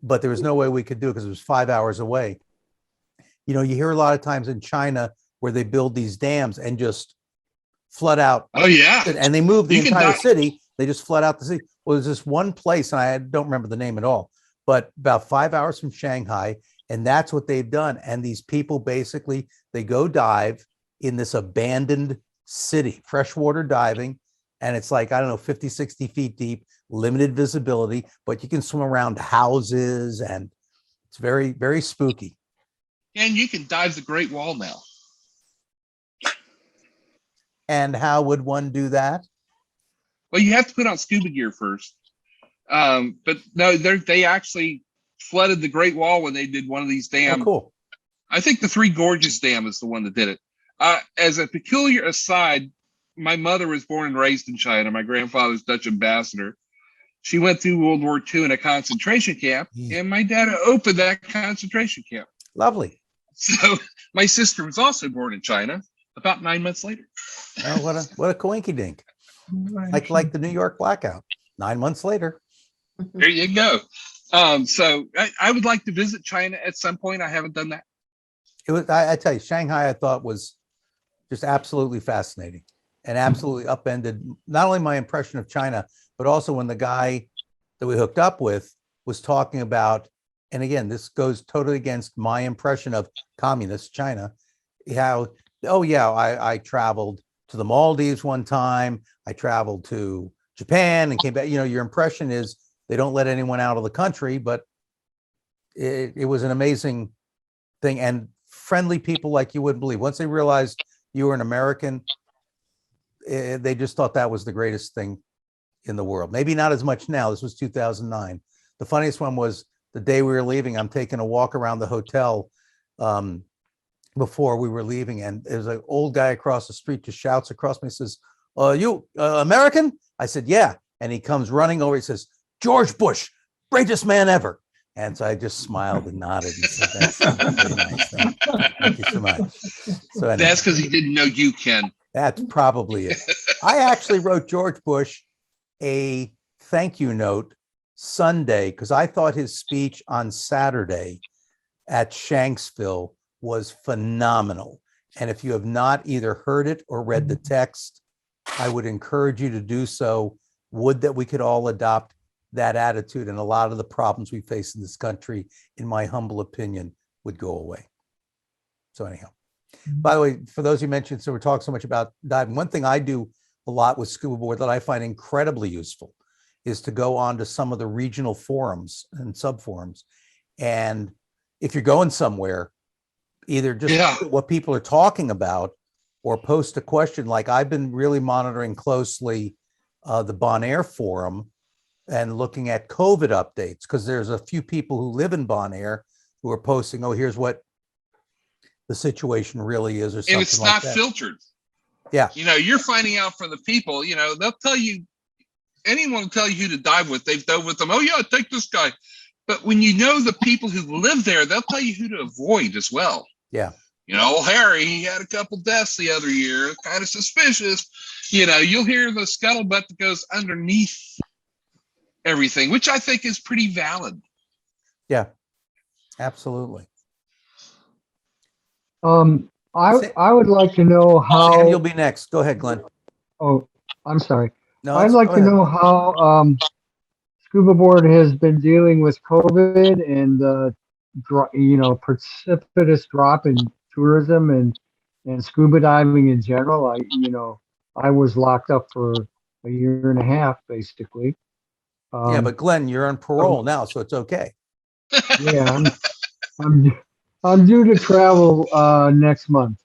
but there was no way we could do it because it was 5 hours away. You hear a lot of times in China where they build these dams and just flood out. Oh, yeah. And they move the entire city. They just flood out the city. Well, there's this one place, and I don't remember the name at all, but about 5 hours from Shanghai. And that's what they've done. And these people basically, they go dive in this abandoned city, freshwater diving. And it's like, I don't know, 50, 60 feet deep, limited visibility, but you can swim around houses, and it's very, very spooky. And you can dive the Great Wall now. And how would one do that? Well, you have to put on scuba gear first. But no, they actually flooded the Great Wall when they did one of these dams. Oh, cool. I think the Three Gorges Dam is the one that did it. As a peculiar aside, my mother was born and raised in China. My grandfather's Dutch ambassador. She went through World War II in a concentration camp, and my dad opened that concentration camp. Lovely. So my sister was also born in China about 9 months later. Oh, what a coinky dink. Like the New York blackout, 9 months later. There you go. So I would like to visit China at some point. I haven't done that. It was, I tell you, Shanghai, I thought was just absolutely fascinating and absolutely upended not only my impression of China, but also when the guy that we hooked up with was talking about, and again, this goes totally against my impression of communist China, how, oh yeah, I traveled to the Maldives one time. I traveled to Japan and came back. Your impression is they don't let anyone out of the country, but it was an amazing thing. And friendly people like you wouldn't believe. Once they realized you were an American, they just thought that was the greatest thing in the world. Maybe not as much now. This was 2009. The funniest one was the day we were leaving. I'm taking a walk around the hotel before we were leaving, and there's an old guy across the street just shouts across me, says, you American? I said, yeah. And he comes running over. He says, George Bush, greatest man ever. And so I just smiled and nodded and said, that's very nice. Thank you so much. So anyway, that's because he didn't know you, Ken. That's probably it. I actually wrote George Bush a thank you note Sunday, because I thought his speech on Saturday at Shanksville was phenomenal. And if you have not either heard it or read the text, I would encourage you to do so. Would that we could all adopt that attitude, and a lot of the problems we face in this country, in my humble opinion, would go away. So anyhow, by the way, for those you mentioned, so we're talking so much about diving. One thing I do a lot with ScubaBoard that I find incredibly useful is to go on to some of the regional forums and subforums. And if you're going somewhere, either just Yeah. what people are talking about or post a question. Like I've been really monitoring closely the Bonaire forum and looking at COVID updates, because there's a few people who live in Bonaire who are posting, oh, here's what the situation really is, or something And it's like not that. filtered. Yeah. You know, you're finding out from the people, you know, they'll tell you, anyone will tell you who to dive with. They've dove with them. Oh yeah, take this guy. But when you know the people who live there, they'll tell you who to avoid as well. Yeah. You know, Harry, he had a couple deaths the other year, kind of suspicious. You know, you'll hear the scuttlebutt that goes underneath everything, which I think is pretty valid. Yeah, absolutely. I would like to know And you'll how, be next. Go ahead, Glenn. oh, I'm sorry. No, I'd like go to ahead. know how ScubaBoard has been dealing with COVID and precipitous drop in tourism and scuba diving in general. I was locked up for a year and a half, basically. Yeah, but Glenn, you're on parole now, so it's okay. Yeah, I'm due to travel next month.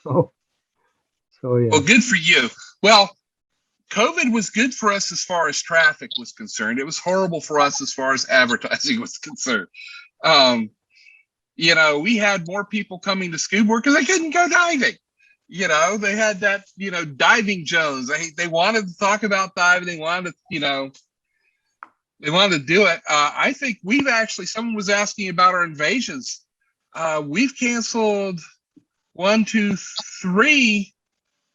So yeah. Well, good for you. Well, COVID was good for us as far as traffic was concerned. It was horrible for us as far as advertising was concerned. You know, we had more people coming to ScubaBoard because they couldn't go diving. You know, they had that, you know, diving Jones. They wanted to talk about diving. They wanted to, you know, they wanted to do it. I think we've actually, someone was asking about our invasions. We've canceled 1, 2, 3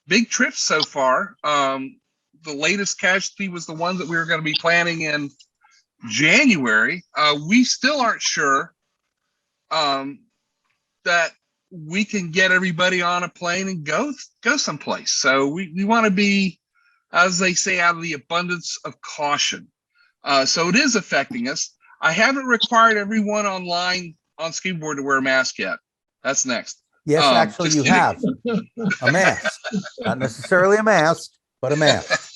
big trips so far. The latest casualty was the one that we were going to be planning in January. We still aren't sure that we can get everybody on a plane and go someplace. So we want to be, as they say, out of the abundance of caution. So it is affecting us. I haven't required everyone online on ScubaBoard to wear a mask yet. That's next. Yes, actually, just you kidding. have a mask, not necessarily a mask, but a mask.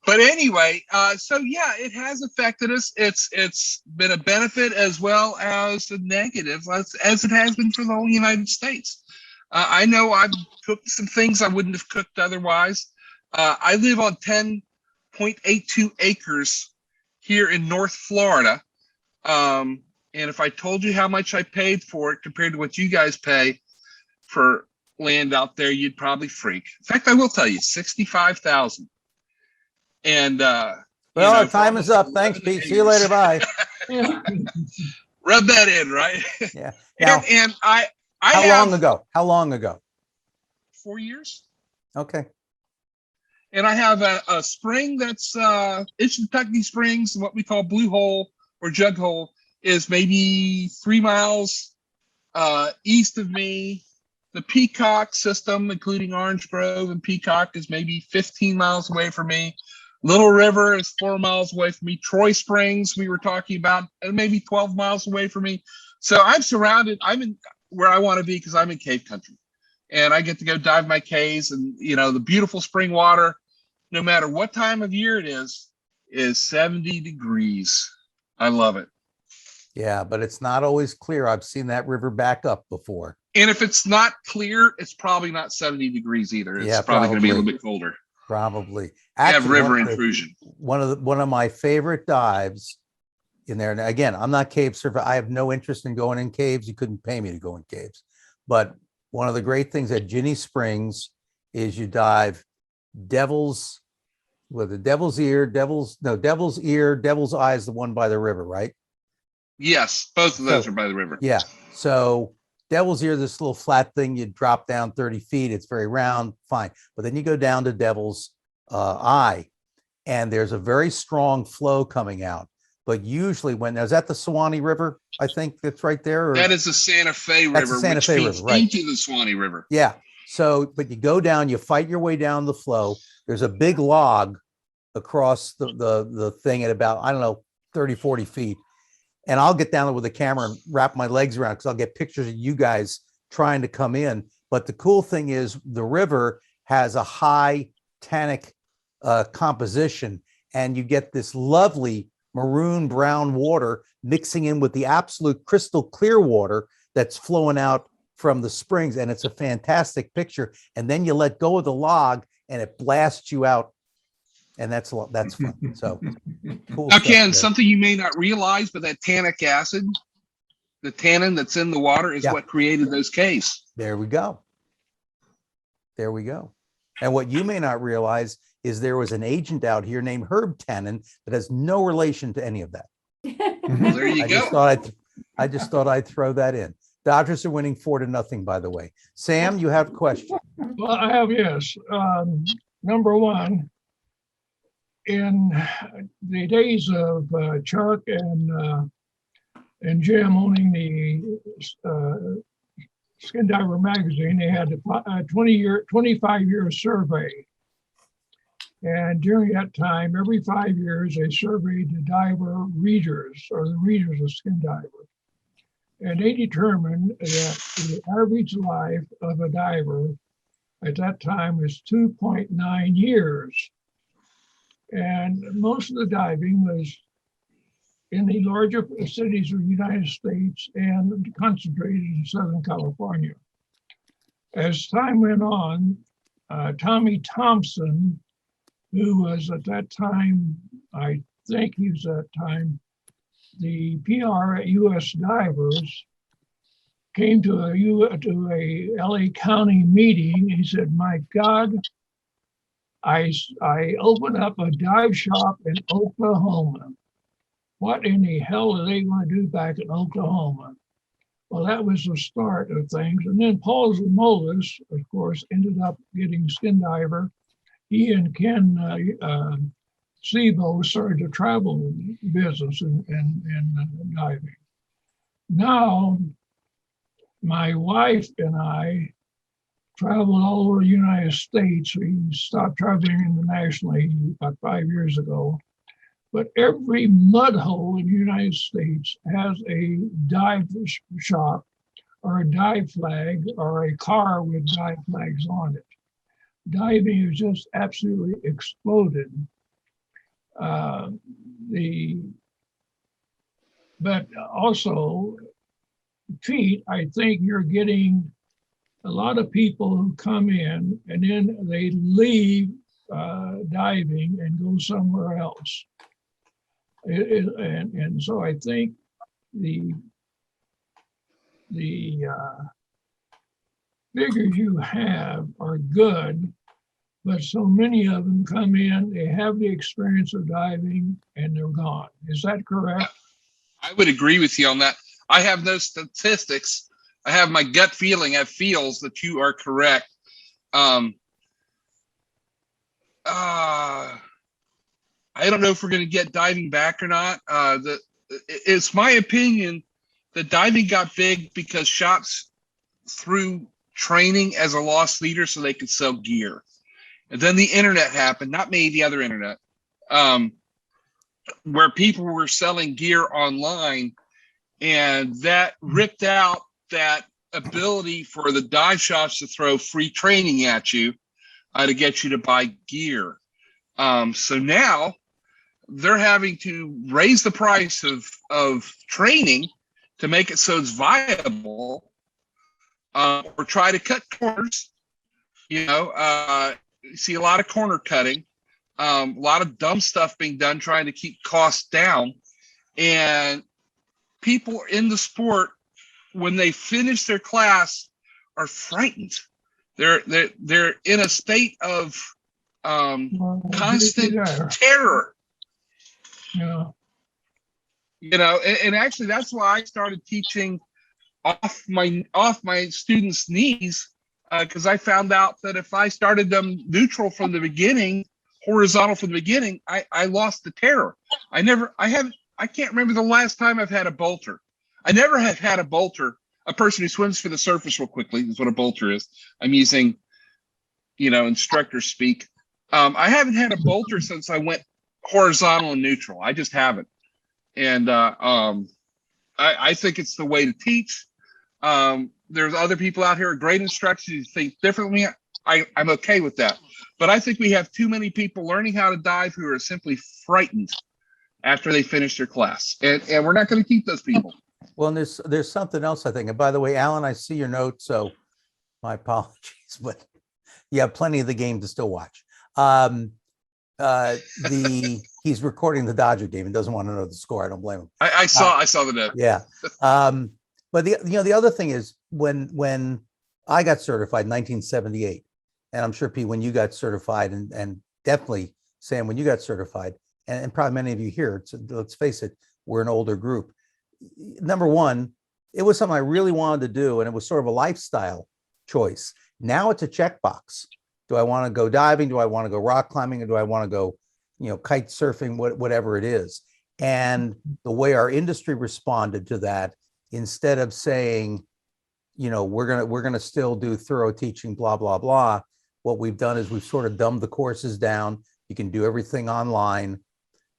But anyway, so yeah, it has affected us. It's been a benefit as well as a negative, as it has been for the whole United States. I know I've cooked some things I wouldn't have cooked otherwise. I live on 10.82 acres here in North Florida. And if I told you how much I paid for it compared to what you guys pay for land out there, you'd probably freak. In fact, I will tell you, $65,000. And Well, our time is up. Thanks, Pete. See you later. Bye. Rub that in, right? Yeah. Now, and I how have long ago? How long ago? 4 years. Okay. And I have a spring that's Kentucky Springs, what we call Blue Hole or Jug Hole, is maybe 3 miles east of me. The Peacock system, including Orange Grove and Peacock, is maybe 15 miles away from me. Little River is 4 miles away from me. Troy Springs, we were talking about, maybe 12 miles away from me. So I'm surrounded. I'm in where I want to be because I'm in cave country. And I get to go dive my caves, and you know, the beautiful spring water, no matter what time of year it is 70 degrees. I love it. Yeah, but it's not always clear. I've seen that river back up before. And if it's not clear, it's probably not 70 degrees either. It's Yeah, probably going to be a probably. little bit colder. Probably. Have Actually, river intrusion. one of my favorite dives in there. And again, I'm not cave surfer. I have no interest in going in caves. You couldn't pay me to go in caves. But one of the great things at Ginny Springs is you dive Devil's Ear, Devil's Eye is the one by the river, right? Yes, both of those So- are by the river. Yeah. So Devil's Ear, this little flat thing, you drop down 30 feet. It's very round, fine. But then you go down to Devil's eye, and there's a very strong flow coming out. But usually when is that the Suwannee River? I think that's right there. Or, That is the Santa Fe That's the River, Santa which Fe feeds River, right. into the Suwannee River. yeah. So, but you go down, you fight your way down the flow. There's a big log across the thing at about, I don't know, 30, 40 feet. And I'll get down there with a camera and wrap my legs around because I'll get pictures of you guys trying to come in. But the cool thing is the river has a high tannic composition, and you get this lovely maroon brown water mixing in with the absolute crystal clear water that's flowing out from the springs. And it's a fantastic picture. And then you let go of the log and it blasts you out. And that's fun. So cool. Now, stuff Ken, there. something you may not realize, but that tannic acid, the tannin that's in the water, is Yeah. what created those caves. There we go. There we go. And what you may not realize is there was an agent out here named Herb Tannen that has no relation to any of that. Well, there you I just thought I'd throw that in. Dodgers are winning 4-0, by the way. Sam, you have a question. Well, I have, yes. Number one, in the days of Chuck and Jim owning the Skin Diver magazine, they had a 25-year survey. And during that time, every 5 years, they surveyed the diver readers, or the readers of Skin Diver. And they determined that the average life of a diver at that time was 2.9 years. And most of the diving was in the larger cities of the United States and concentrated in Southern California. As time went on, Tommy Thompson, who was at that time, I think he was at that time, the PR at US Divers, came to a LA County meeting. He said, "My God, I opened up a dive shop in Oklahoma. What in the hell are they going to do back in Oklahoma?" Well, that was the start of things. And then Paul Zamolis, of course, ended up getting Skin Diver. He and Ken Sebo started the travel business and diving. Now, my wife and I traveled all over the United States. We stopped traveling internationally about 5 years ago. But every mud hole in the United States has a dive shop or a dive flag or a car with dive flags on it. Diving has just absolutely exploded. But also, Pete, I think you're getting a lot of people who come in and then they leave diving and go somewhere else. And so I think the figures you have are good, but so many of them come in, they have the experience of diving, and they're gone. Is that correct? I would agree with you on that. I have no statistics. I have my gut feeling. I feels that you are correct. I don't know if we're going to get diving back or not. It's my opinion that diving got big because shops threw training as a loss leader so they could sell gear. And then the internet happened, not me, the other internet, where people were selling gear online, and that ripped out that ability for the dive shops to throw free training at you to get you to buy gear. So now they're having to raise the price of training to make it so it's viable, or try to cut corners. You see a lot of corner cutting, a lot of dumb stuff being done trying to keep costs down. And people in the sport, when they finish their class, are frightened. They're in a state of constant terror. Yeah. And actually that's why I started teaching off my students' knees, because I found out that if I started them neutral from the beginning, horizontal from the beginning, I lost the terror. I can't remember the last time I've had a bolter. I never have had a bolter, a person who swims for the surface real quickly is what a bolter is. I'm using, instructor speak. I haven't had a bolter since I went horizontal and neutral. I just haven't. And I think it's the way to teach. There's other people out here, great instructors who think differently. I'm okay with that. But I think we have too many people learning how to dive who are simply frightened after they finish their class. And we're not going to keep those people. Well, and there's something else, I think. And by the way, Alan, I see your note, so my apologies, but you have plenty of the game to still watch. He's recording the Dodger game and doesn't want to know the score. I don't blame him. I saw the note. Yeah. But the other thing is when I got certified in 1978, and I'm sure, Pete, when you got certified, and definitely Sam, when you got certified, and probably many of you here, let's face it, we're an older group. Number one, it was something I really wanted to do, and it was sort of a lifestyle choice. Now it's a checkbox. Do I want to go diving? Do I want to go rock climbing? Or do I want to go, kite surfing, whatever it is? And the way our industry responded to that, instead of saying, we're gonna still do thorough teaching, blah, blah, blah, what we've done is we've sort of dumbed the courses down. You can do everything online.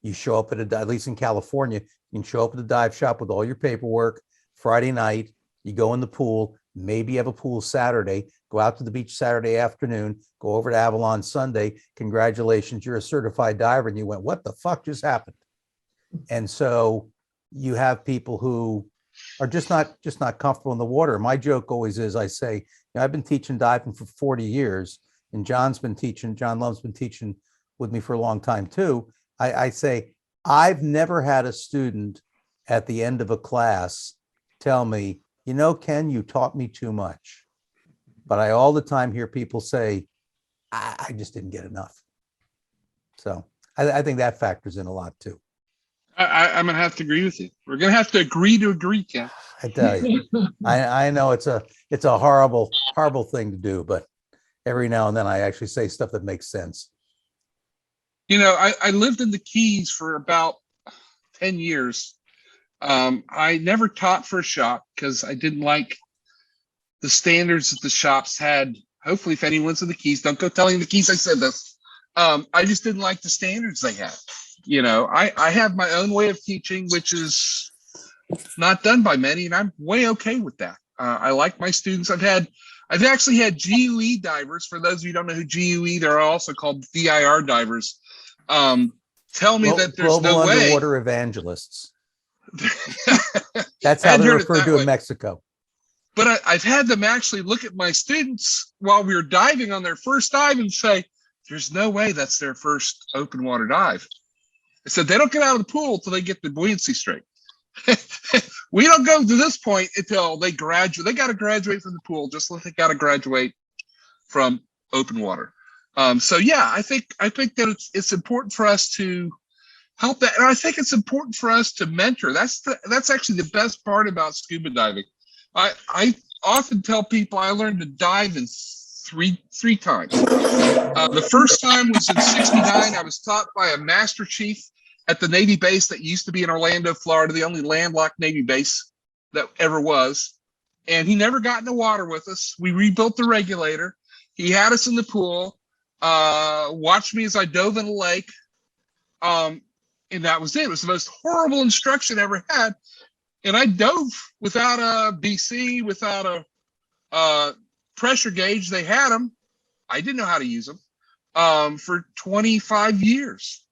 You show up at least in California, you can show up at the dive shop with all your paperwork. Friday night, you go in the pool, maybe you have a pool Saturday, go out to the beach Saturday afternoon, go over to Avalon Sunday. Congratulations, you're a certified diver. And you went, what the fuck just happened? And so you have people who are just not comfortable in the water. My joke always is, I say, I've been teaching diving for 40 years, and John Love's been teaching with me for a long time too. I say, I've never had a student at the end of a class tell me, Ken, you taught me too much. But I all the time hear people say, I just didn't get enough. So I think that factors in a lot too. I'm going to have to agree with you. We're going to have to agree, Ken. I tell you, I know it's a horrible thing to do, but every now and then I actually say stuff that makes sense. I lived in the Keys for about 10 years. I never taught for a shop because I didn't like the standards that the shops had. Hopefully, if anyone's in the Keys, don't go telling the Keys I said this. I just didn't like the standards they had. I have my own way of teaching, which is not done by many, and I'm way okay with that. I like my students. I've actually had GUE divers. For those of you who don't know who GUE, they're also called DIR divers. Tell me that there's global no way. Underwater evangelists. That's how they're referred to in Mexico. But I've had them actually look at my students while we were diving on their first dive and say, there's no way that's their first open water dive. I said, they don't get out of the pool until they get the buoyancy straight. We don't go to this point until they graduate. They got to graduate from the pool, just like they got to graduate from open water. So yeah, I think that it's important for us to help that, and I think it's important for us to mentor. That's actually the best part about scuba diving. I often tell people I learned to dive in three times. The first time was in '69. I was taught by a master chief at the Navy base that used to be in Orlando, Florida, the only landlocked Navy base that ever was. And he never got in the water with us. We rebuilt the regulator. He had us in the pool, watched me as I dove in a lake. And that was it. It was the most horrible instruction I ever had. And I dove without a BC, without a pressure gauge. They had them. I didn't know how to use them for 25 years,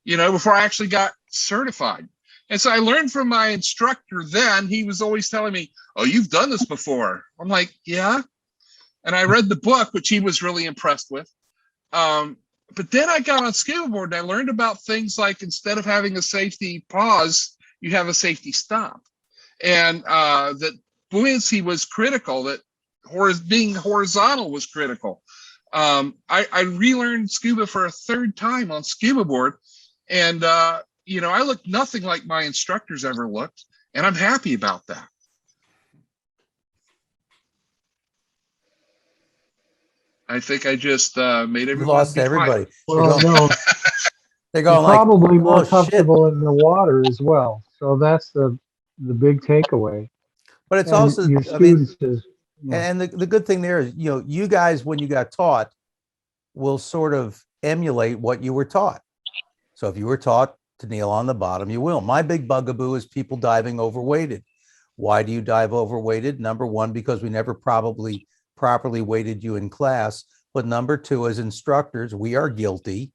before I actually got certified. And so I learned from my instructor then. He was always telling me, oh, you've done this before. I'm like, yeah. And I read the book, which he was really impressed with. But then I got on ScubaBoard and I learned about things like, instead of having a safety pause, you have a safety stop. And that buoyancy was critical, that being horizontal was critical. I relearned scuba for a third time on ScubaBoard. And, I look nothing like my instructors ever looked. And I'm happy about that. I think I just made You everyone lost be quiet. everybody. Well, no, They're you're going like, probably more "Oh, shit." comfortable in the water as well. So that's the big takeaway. But it's And also, your I mean, students is, yeah. and the good thing there is, you guys, when you got taught, will sort of emulate what you were taught. So if you were taught to kneel on the bottom, you will. My big bugaboo is people diving overweighted. Why do you dive overweighted? Number one, because we never probably properly weighted you in class. But number two, as instructors, we are guilty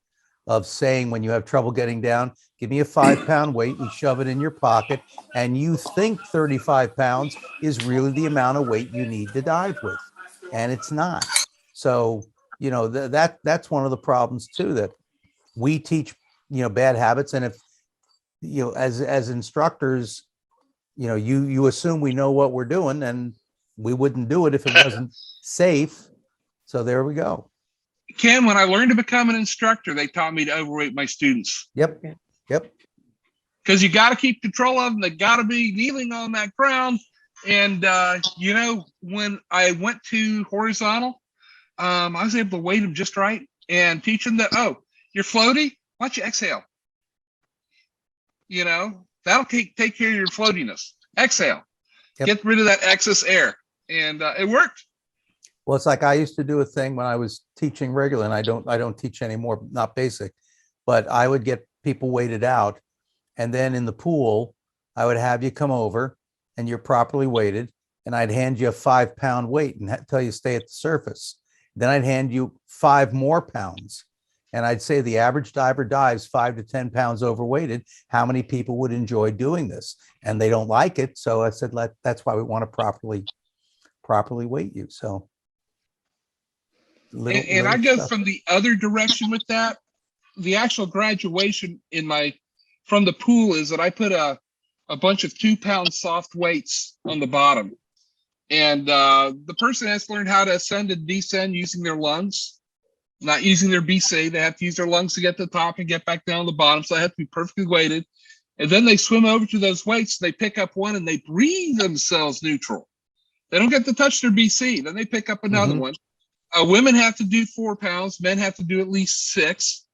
of saying when you have trouble getting down, give me a 5-pound weight, we shove it in your pocket, and you think 35 pounds is really the amount of weight you need to dive with. And it's not. So, that's one of the problems too, that we teach, bad habits. And if, as instructors, you assume we know what we're doing, and we wouldn't do it if it wasn't safe. So there we go. Ken, when I learned to become an instructor, they taught me to overweight my students. Yep. Because you got to keep control of them. They got to be kneeling on that ground. And, when I went to horizontal, I was able to weight them just right and teach them that, oh, you're floaty, why don't you exhale? That'll take care of your floatiness. Exhale. Yep. Get rid of that excess air. And it worked. Well, it's like I used to do a thing when I was teaching regular, and I don't teach anymore, not basic, but I would get people weighted out. And then in the pool, I would have you come over and you're properly weighted. And I'd hand you a 5-pound weight and tell you stay at the surface. Then I'd hand you 5 more pounds. And I'd say the average diver dives 5 to 10 pounds overweighted. How many people would enjoy doing this? And they don't like it. So I said, that's why we want to properly weight you. So. And I go from the other direction with that. The actual graduation from the pool is that I put a bunch of 2-pound soft weights on the bottom. And the person has to learn how to ascend and descend using their lungs, not using their BC. They have to use their lungs to get to the top and get back down to the bottom. So they have to be perfectly weighted. And then they swim over to those weights. They pick up one and they breathe themselves neutral. They don't get to touch their BC. Then they pick up another one. Women have to do 4 pounds. Men have to do at least 6.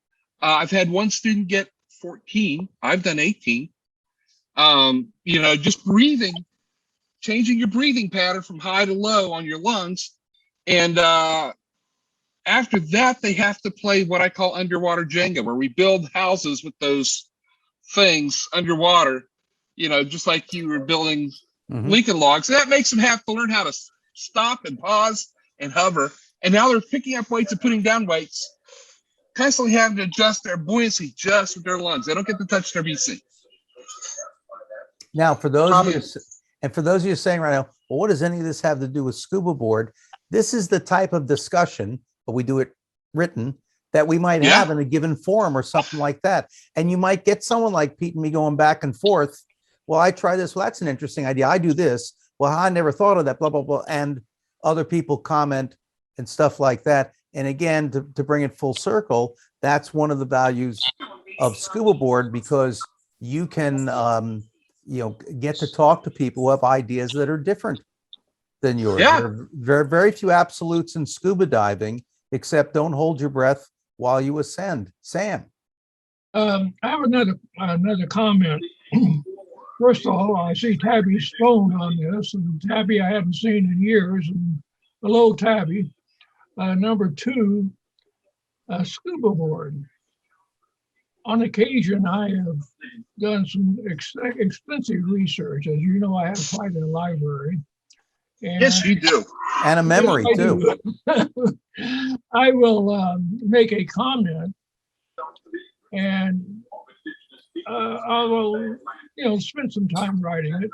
I've had one student get 14. I've done 18. Just breathing, changing your breathing pattern from high to low on your lungs. And after that, they have to play what I call underwater Jenga, where we build houses with those things underwater, just like you were building Lincoln logs. That makes them have to learn how to stop and pause and hover. And now they're picking up weights and putting down weights, constantly having to adjust their buoyancy just with their lungs. They don't get to touch their BC. Now, for those of you saying right now, well, what does any of this have to do with ScubaBoard? This is the type of discussion, but we do it written, that we might have in a given forum or something like that. And you might get someone like Pete and me going back and forth. Well, I try this. Well, that's an interesting idea. I do this. Well, I never thought of that, blah, blah, blah. And other people comment and stuff like that. And again, to bring it full circle, that's one of the values of ScubaBoard, because you can, get to talk to people who have ideas that are different than yours. Yeah. There are very, very few absolutes in scuba diving, except don't hold your breath while you ascend. Sam. I have another comment. First of all, I see Tabby's phone on this, and Tabby I haven't seen in years. And hello, Tabby. Number 2, ScubaBoard. On occasion, I have done some expensive research. As you know, I have quite a library. And Yes, you do. And a memory too. I will make a comment, and I will, spend some time writing it.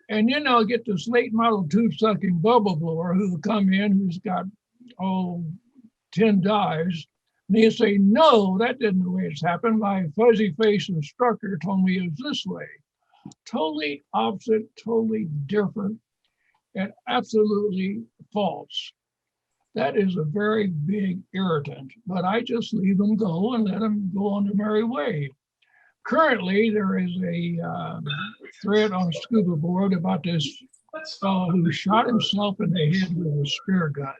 And then I'll get this late model tube sucking bubble blower who will come in, who's got 10 dives. And he'll say, no, that didn't the way it's happened. My fuzzy face instructor told me it was this way. Totally opposite, totally different, and absolutely false. That is a very big irritant, but I just leave them go and let them go on their merry way. Currently, there is a thread on ScubaBoard about this fellow who shot himself in the head with a spear gun.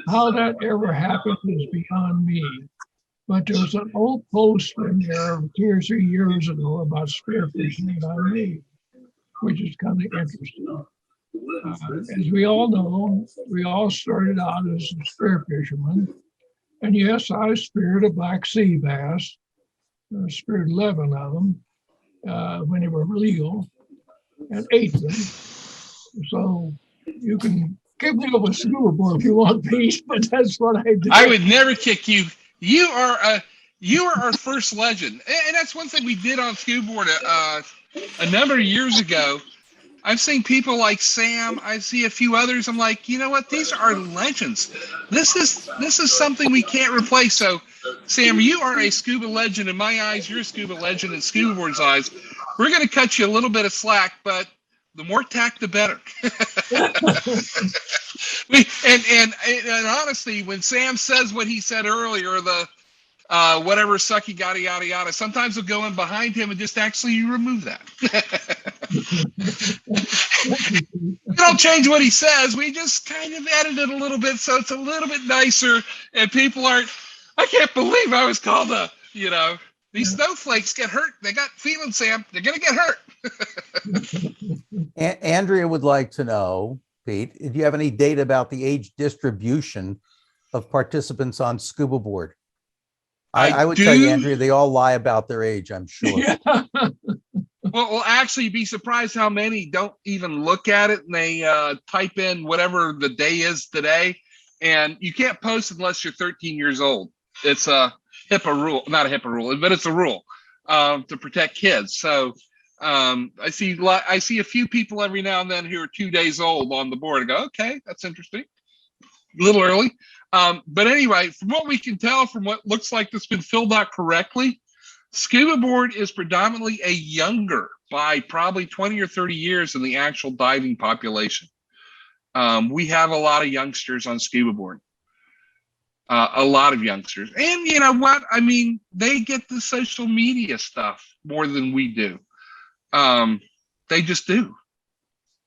how that ever happened is beyond me. But there was an old post in there 2 or 3 years ago about spearfishing that I made, which is kind of interesting. As we all know, we all started out as spear fishermen. And yes, I speared a black sea bass. I speared 11 of them when they were legal and ate them. So you can kick me over ScubaBoard if you want, Pete, but that's what I did. I would never kick you. You are our first legend, and that's one thing we did on ScubaBoard a number of years ago. I've seen people like Sam. I see a few others. I'm like, you know what? These are legends. This is something we can't replace. So, Sam, you are a scuba legend in my eyes. You're a scuba legend in ScubaBoard's eyes. We're going to cut you a little bit of slack, but the more tack, the better. and honestly, when Sam says what he said earlier, the whatever sucky yada yada yada, sometimes we'll go in behind him and just actually remove that. We don't change what he says. We just kind of edit it a little bit so it's a little bit nicer, and people aren't. I can't believe I was called a. These snowflakes get hurt. They got feelings, Sam. They're gonna get hurt. Andrea would like to know, Pete, do you have any data about the age distribution of participants on ScubaBoard? I would tell you, Andrea, they all lie about their age, I'm sure. Yeah. Well, actually, be surprised how many don't even look at it, and they type in whatever the day is today, and you can't post unless you're 13 years old. It's a HIPAA rule, not a HIPAA rule, but it's a rule to protect kids. So I see a few people every now and then who are 2 days old on the board. I go, okay, that's interesting. A little early. But anyway, from what we can tell, from what looks like it's been filled out correctly, ScubaBoard is predominantly a younger by probably 20 or 30 years than the actual diving population. We have a lot of youngsters on ScubaBoard. A lot of youngsters. And you know what? I mean, they get the social media stuff more than we do. They just do.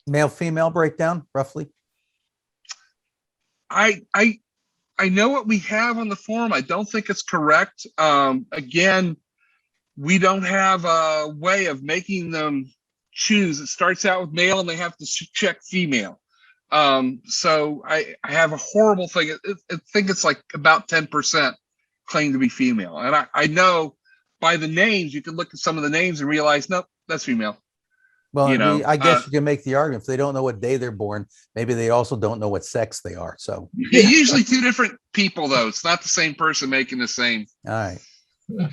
Male female breakdown, roughly? I know what we have on the forum. I don't think it's correct. Again, we don't have a way of making them choose. It starts out with male and they have to check female. So I have a horrible thing. I think it's like about 10% claim to be female. And I know by the names, you can look at some of the names and realize, nope, that's female. Well, I guess you can make the argument if they don't know what day they're born, maybe they also don't know what sex they are. So usually two different people, though. It's not the same person making the same. All right.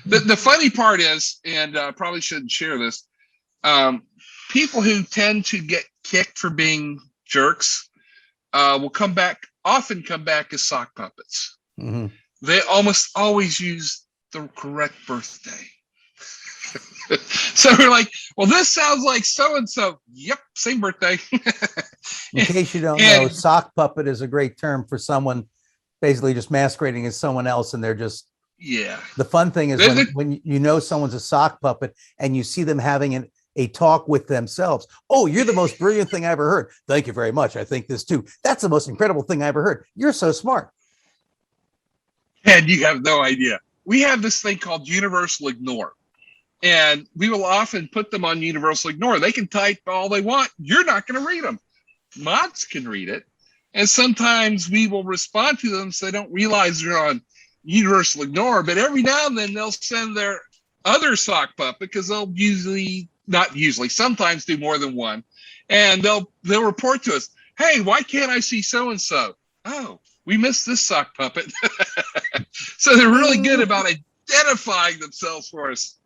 The funny part is, and I probably shouldn't share this, people who tend to get kicked for being jerks will often come back as sock puppets. Mm-hmm. They almost always use the correct birthday. So we're like, well, this sounds like so-and-so. Yep, same birthday. In case you don't know, sock puppet is a great term for someone basically just masquerading as someone else, and they're just, yeah. The fun thing is when you know someone's a sock puppet and you see them having a talk with themselves. Oh, you're the most brilliant thing I ever heard. Thank you very much. I think this too. That's the most incredible thing I ever heard. You're so smart. And you have no idea. We have this thing called universal ignore. And we will often put them on universal ignore. They can type all they want. You're not going to read them. Mods can read it. And sometimes we will respond to them so they don't realize they're on universal ignore. But every now and then they'll send their other sock puppet, because they'll sometimes do more than one. And they'll report to us, hey, why can't I see so-and-so? Oh, we missed this sock puppet. So they're really good about identifying themselves for us.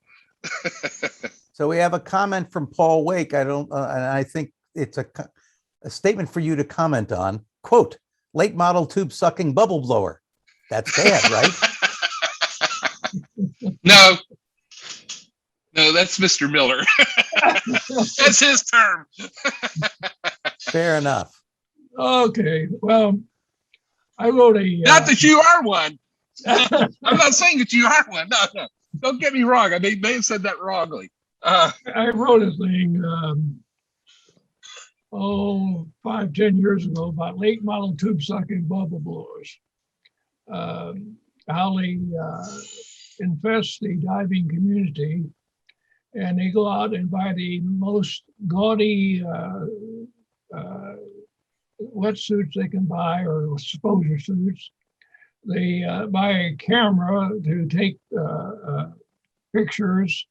So we have a comment from Paul Wake. And I think it's a statement for you to comment on. Quote, late model tube sucking bubble blower. That's bad, right? No, that's Mr. Miller. That's his term. Fair enough. Okay, well, I wrote not that you are one. I'm not saying that you are one. No. Don't get me wrong. I may have said that wrongly. I wrote a thing 5, 10 years ago about late model tube sucking bubble blowers. How they infest the diving community, and they go out and buy the most gaudy wetsuits they can buy, or exposure suits. They buy a camera to take pictures.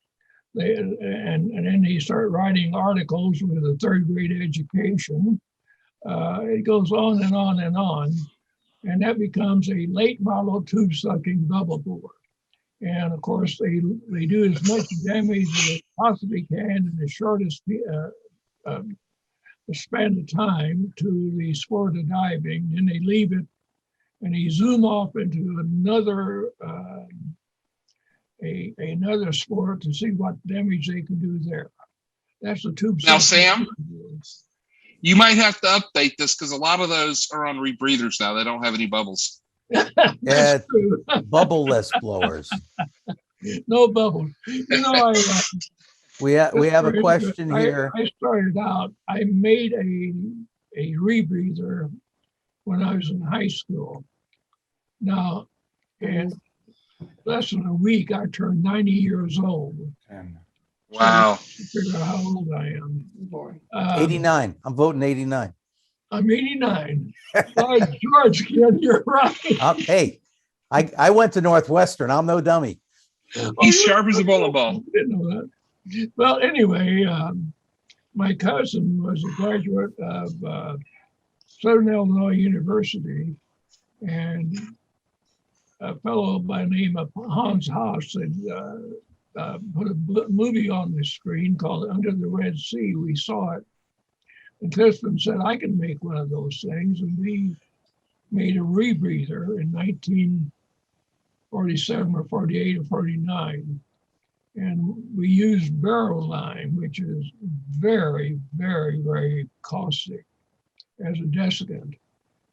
And then they start writing articles with a third-grade education. It goes on and on and on. And that becomes a late model tube sucking bubble blower. And of course, they do as much damage as they possibly can in the shortest span of time to the sport of diving. Then they leave it and they zoom off into another another sport to see what damage they can do there. That's the tube. Now, Sam, you might have to update this because a lot of those are on rebreathers now. They don't have any bubbles. Yeah, bubbleless blowers. No bubbles. We have a question here. I started out, I made a rebreather when I was in high school. Now, in less than a week, I turned 90 years old. Wow. So figure out how old I am. 89. I'm voting 89. I'm 89. George, kid, you're right. Hey, I went to Northwestern. I'm no dummy. He's sharp as a bowling ball. Didn't know that. Well, anyway, my cousin was a graduate of Southern Illinois University, and a fellow by the name of Hans Haas had put a movie on the screen called Under the Red Sea. We saw it. And Clifton said, I can make one of those things. And we made a rebreather in 1947 or 48 or 49. And we used barrel lime, which is very, very, very caustic as a desiccant.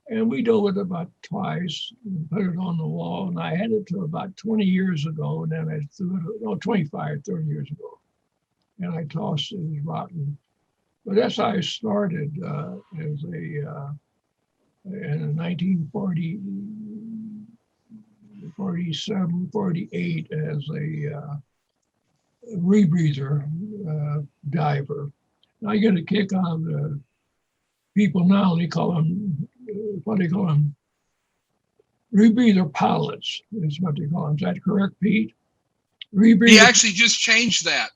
And we dove it about twice and put it on the wall. And I had it till about 20 years ago. And then I threw it, 25, 30 years ago. And I tossed it as rotten. But that's how I started as in 1940, 47, 48 as a rebreather diver. And I get a kick on the people now, they call them, what do they call them? Rebreather pilots is what they call them. Is that correct, Pete? Rebreather. He actually just changed that.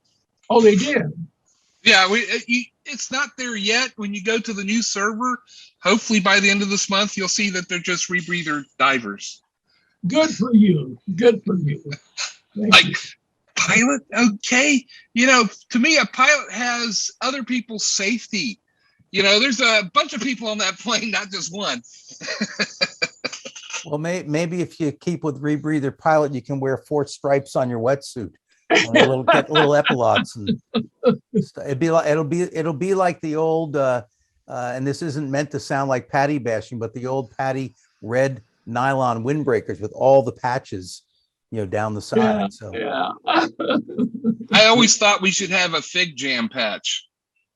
Oh, they did? Yeah, it's not there yet. When you go to the new server, hopefully by the end of this month, you'll see that they're just rebreather divers. Good for you. Good for you. Thank you. Pilot, okay. To me, a pilot has other people's safety. There's a bunch of people on that plane, not just one. Well, maybe if you keep with rebreather pilot, you can wear 4 stripes on your wetsuit. Get little epilogues, and it'll be like the old and this isn't meant to sound like Patty bashing, but the old Patty red nylon windbreakers with all the patches, down the side. Yeah. I always thought we should have a fig jam patch.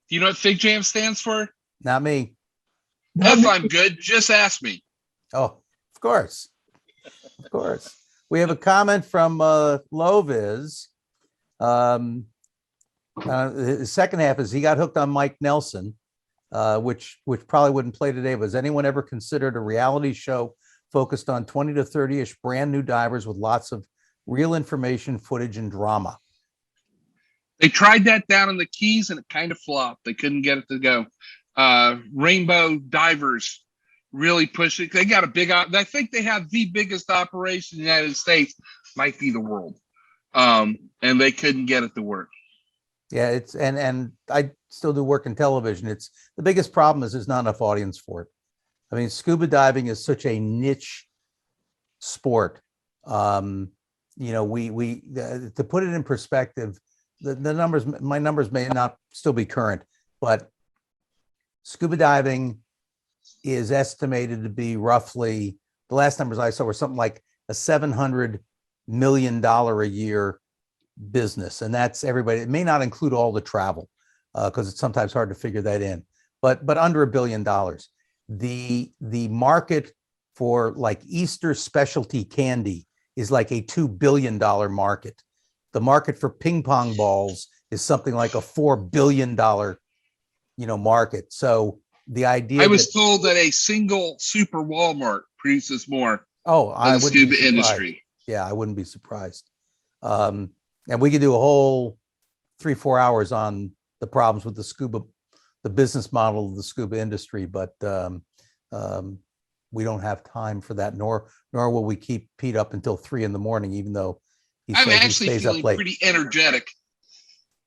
Do you know what fig jam stands for? Not me. If I'm good, just ask me. Oh, of course. We have a comment from Loviz. The second half is he got hooked on Mike Nelson, which probably wouldn't play today. But has anyone ever considered a reality show focused on 20 to 30-ish brand new divers with lots of real information, footage, and drama? They tried that down in the Keys and it kind of flopped. They couldn't get it to go. Rainbow Divers really push it. They got a big, I think they have the biggest operation in the United States, might be the world. And they couldn't get it to work. Yeah, it's and I still do work in television. It's the biggest problem is there's not enough audience for it. I mean, scuba diving is such a niche sport. To put it in perspective, the numbers, my numbers may not still be current, but scuba diving is estimated to be roughly, the last numbers I saw were something like a $700 million a year business. And that's everybody. It may not include all the travel because it's sometimes hard to figure that in. but under $1 billion. The market for like Easter specialty candy is like a $2 billion market. The market for ping pong balls is something like a $4 billion, market. So the idea I was that, told that a single super Walmart produces more I than the wouldn't be scuba surprised. industry. Yeah, I wouldn't be surprised. And we could do a whole 3-4 hours on the problems with the business model of the scuba industry, but we don't have time for that, nor will we keep Pete up until 3 a.m, even though he I'm says he actually stays up feeling late. pretty energetic.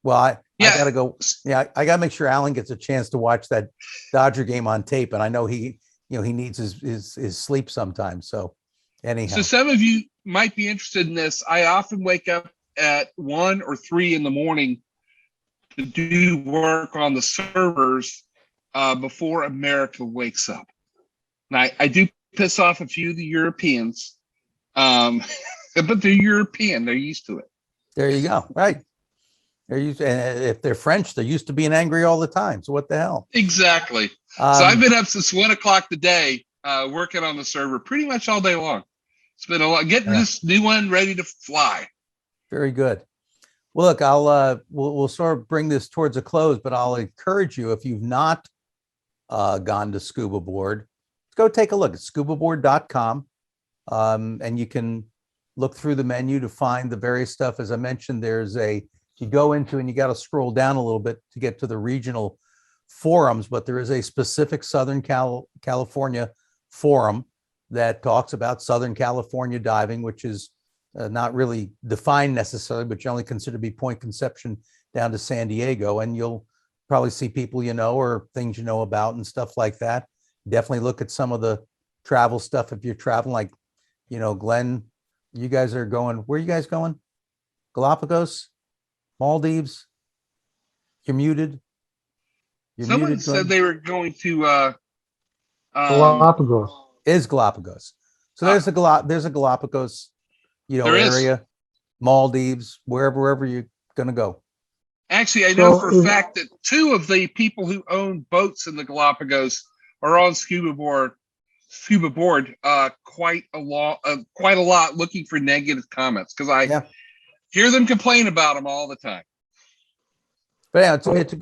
Well, I Yeah. gotta go. Yeah, I gotta make sure Alan gets a chance to watch that Dodger game on tape, and I know he needs his sleep sometimes. So anyhow, So some of you might be interested in this. I often wake up at 1 or 3 a.m. to do work on the servers before America wakes up. And I do piss off a few of the Europeans, but they're European. They're used to it. there you go. Right. They're used, and if they're French, they're used to being angry all the time. So what the hell? Exactly. So I've been up since 1 o'clock today, working on the server pretty much all day long. It's been a lot, getting this new one ready to fly. Very good. Well, look, we'll sort of bring this towards a close, but I'll encourage you, if you've not gone to ScubaBoard, go take a look at ScubaBoard.com, and you can look through the menu to find the various stuff. As I mentioned, you go into, and you got to scroll down a little bit to get to the regional forums, but there is a specific Southern California forum that talks about Southern California diving, which is not really defined necessarily, but generally considered to be Point Conception down to San Diego. And you'll probably see people or things about and stuff like that. Definitely look at some of the travel stuff if you're traveling, like, Glenn, you guys are going, where are you guys going? Galapagos? Maldives? You're muted. Someone said Glenn. they were going to Galapagos. Is Galapagos. So there's a Galapagos, There is. area, Maldives, wherever you're going to go. Actually, I know So for a fact that 2 of the people who own boats in the Galapagos are on ScubaBoard quite a lot, looking for negative comments, because I hear them complain about them all the time. But yeah,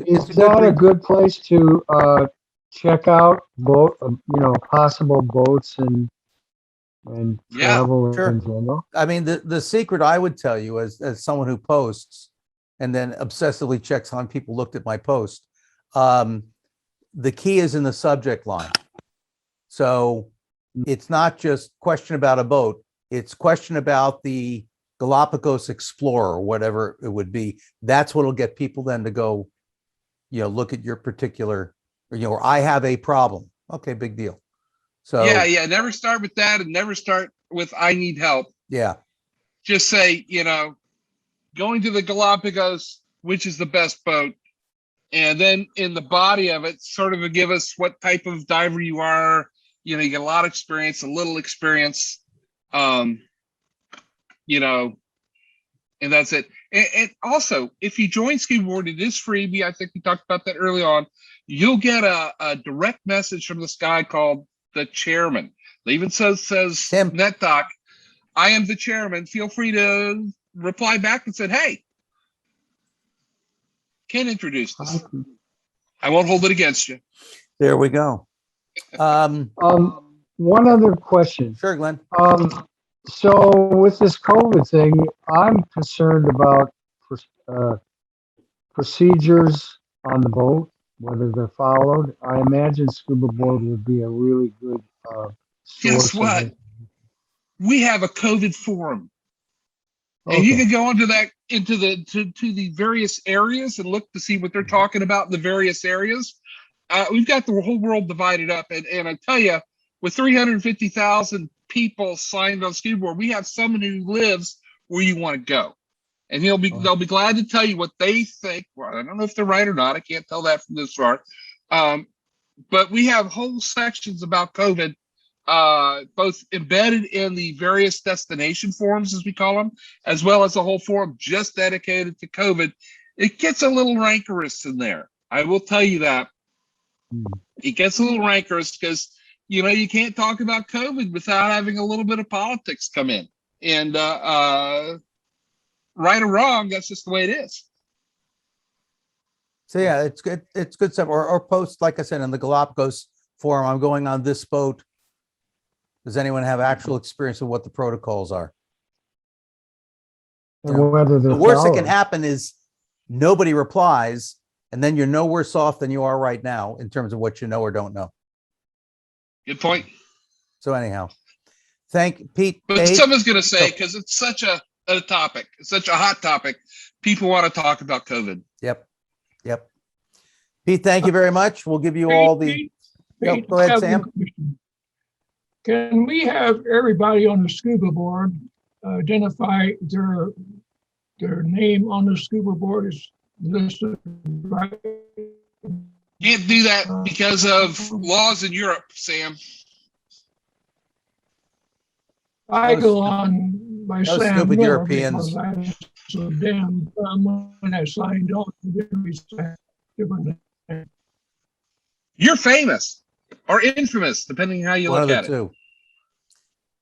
Is that a good place to check out possible boats and Yeah, travel sure. in general? I mean, the secret I would tell you as someone who posts and then obsessively checks how many people looked at my post, the key is in the subject line. So it's not just question about a boat, it's question about the Galapagos Explorer, or whatever it would be. That's what'll get people then to go, look at your particular, or I have a problem. Okay, big deal. So yeah. Never start with that, and never start with I need help. yeah. Just say, going to the Galapagos, which is the best boat, and then in the body of it, sort of give us what type of diver you are. You get a lot of experience, a little experience, and that's it. And also, if you join ScubaBoard, it is freebie. I think we talked about that early on. You'll get a direct message from this guy called the chairman. It even says Tim. NetDoc, I am the chairman. Feel free to reply back and say, hey, Ken introduced us. I won't hold it against you. There we go. One other question. Sure, Glenn. So with this COVID thing, I'm concerned about procedures on the boat, whether they're followed. I imagine ScubaBoard would be a really good source. Guess what? We have a COVID forum. And Okay. you can go into the various areas and look to see what they're talking about in the various areas. We've got the whole world divided up, and I tell you, with 350,000 people signed on ScubaBoard, we have someone who lives where you want to go, and they'll be glad to tell you what they think. Well, I don't know if they're right or not. I can't tell that from this far. But we have whole sections about COVID, both embedded in the various destination forums, as we call them, as well as a whole forum just dedicated to COVID. It gets a little rancorous in there. I will tell you that. It gets a little rancorous because, you can't talk about COVID without having a little bit of politics come in. And right or wrong, that's just the way it is. So yeah, it's good. It's good stuff. Or post, like I said, in the Galapagos forum, I'm going on this boat. Does anyone have actual experience of what the protocols are? And whether The they're worst that can followed. happen is nobody replies, and then you're no worse off than you are right now in terms of what you know or don't know. Good point. So anyhow, thank Pete. But Dave, someone's going to say, because it's such a topic, it's such a hot topic, people want to talk about COVID. Yep. Pete, thank you very much. We'll give you all the. Pete, Yep, go ahead, I have Sam. one question. Can we have everybody on the scuba board identify their name on the scuba board is listed, right? Can't do that because of laws in Europe, Sam. I No go stu- on by no Sam stupid Miller Europeans. because I'm so damn when I signed on to different. You're famous or infamous, depending how you One look of the at it. two.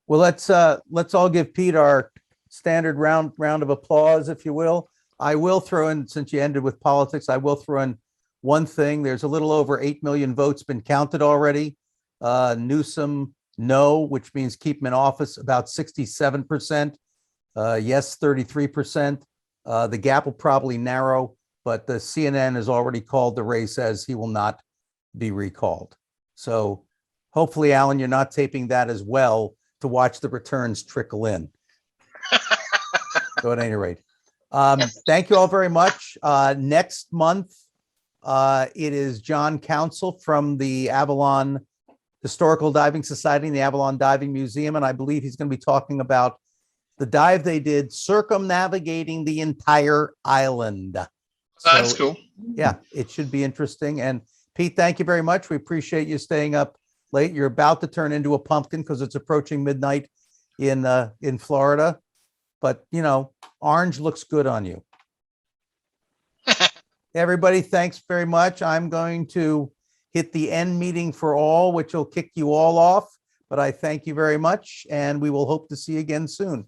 Well, let's all give Pete our standard round of applause, if you will. I will throw in, since you ended with politics, I will throw in one thing. There's a little over 8 million votes been counted already. Newsom, no, which means keep him in office, about 67%. Yes, 33%. The gap will probably narrow, but the CNN has already called the race as he will not be recalled. So hopefully, Alan, you're not taping that as well to watch the returns trickle in. So at any rate, thank you all very much. Next month, it is John Council from the Avalon Historical Diving Society and the Avalon Diving Museum, and I believe he's going to be talking about the dive they did circumnavigating the entire island. That's So, cool. yeah, it should be interesting. And Pete, thank you very much. We appreciate you staying up late. You're about to turn into a pumpkin because it's approaching midnight in Florida. But orange looks good on you. Everybody, thanks very much. I'm going to hit the end meeting for all, which will kick you all off. But I thank you very much, and we will hope to see you again soon.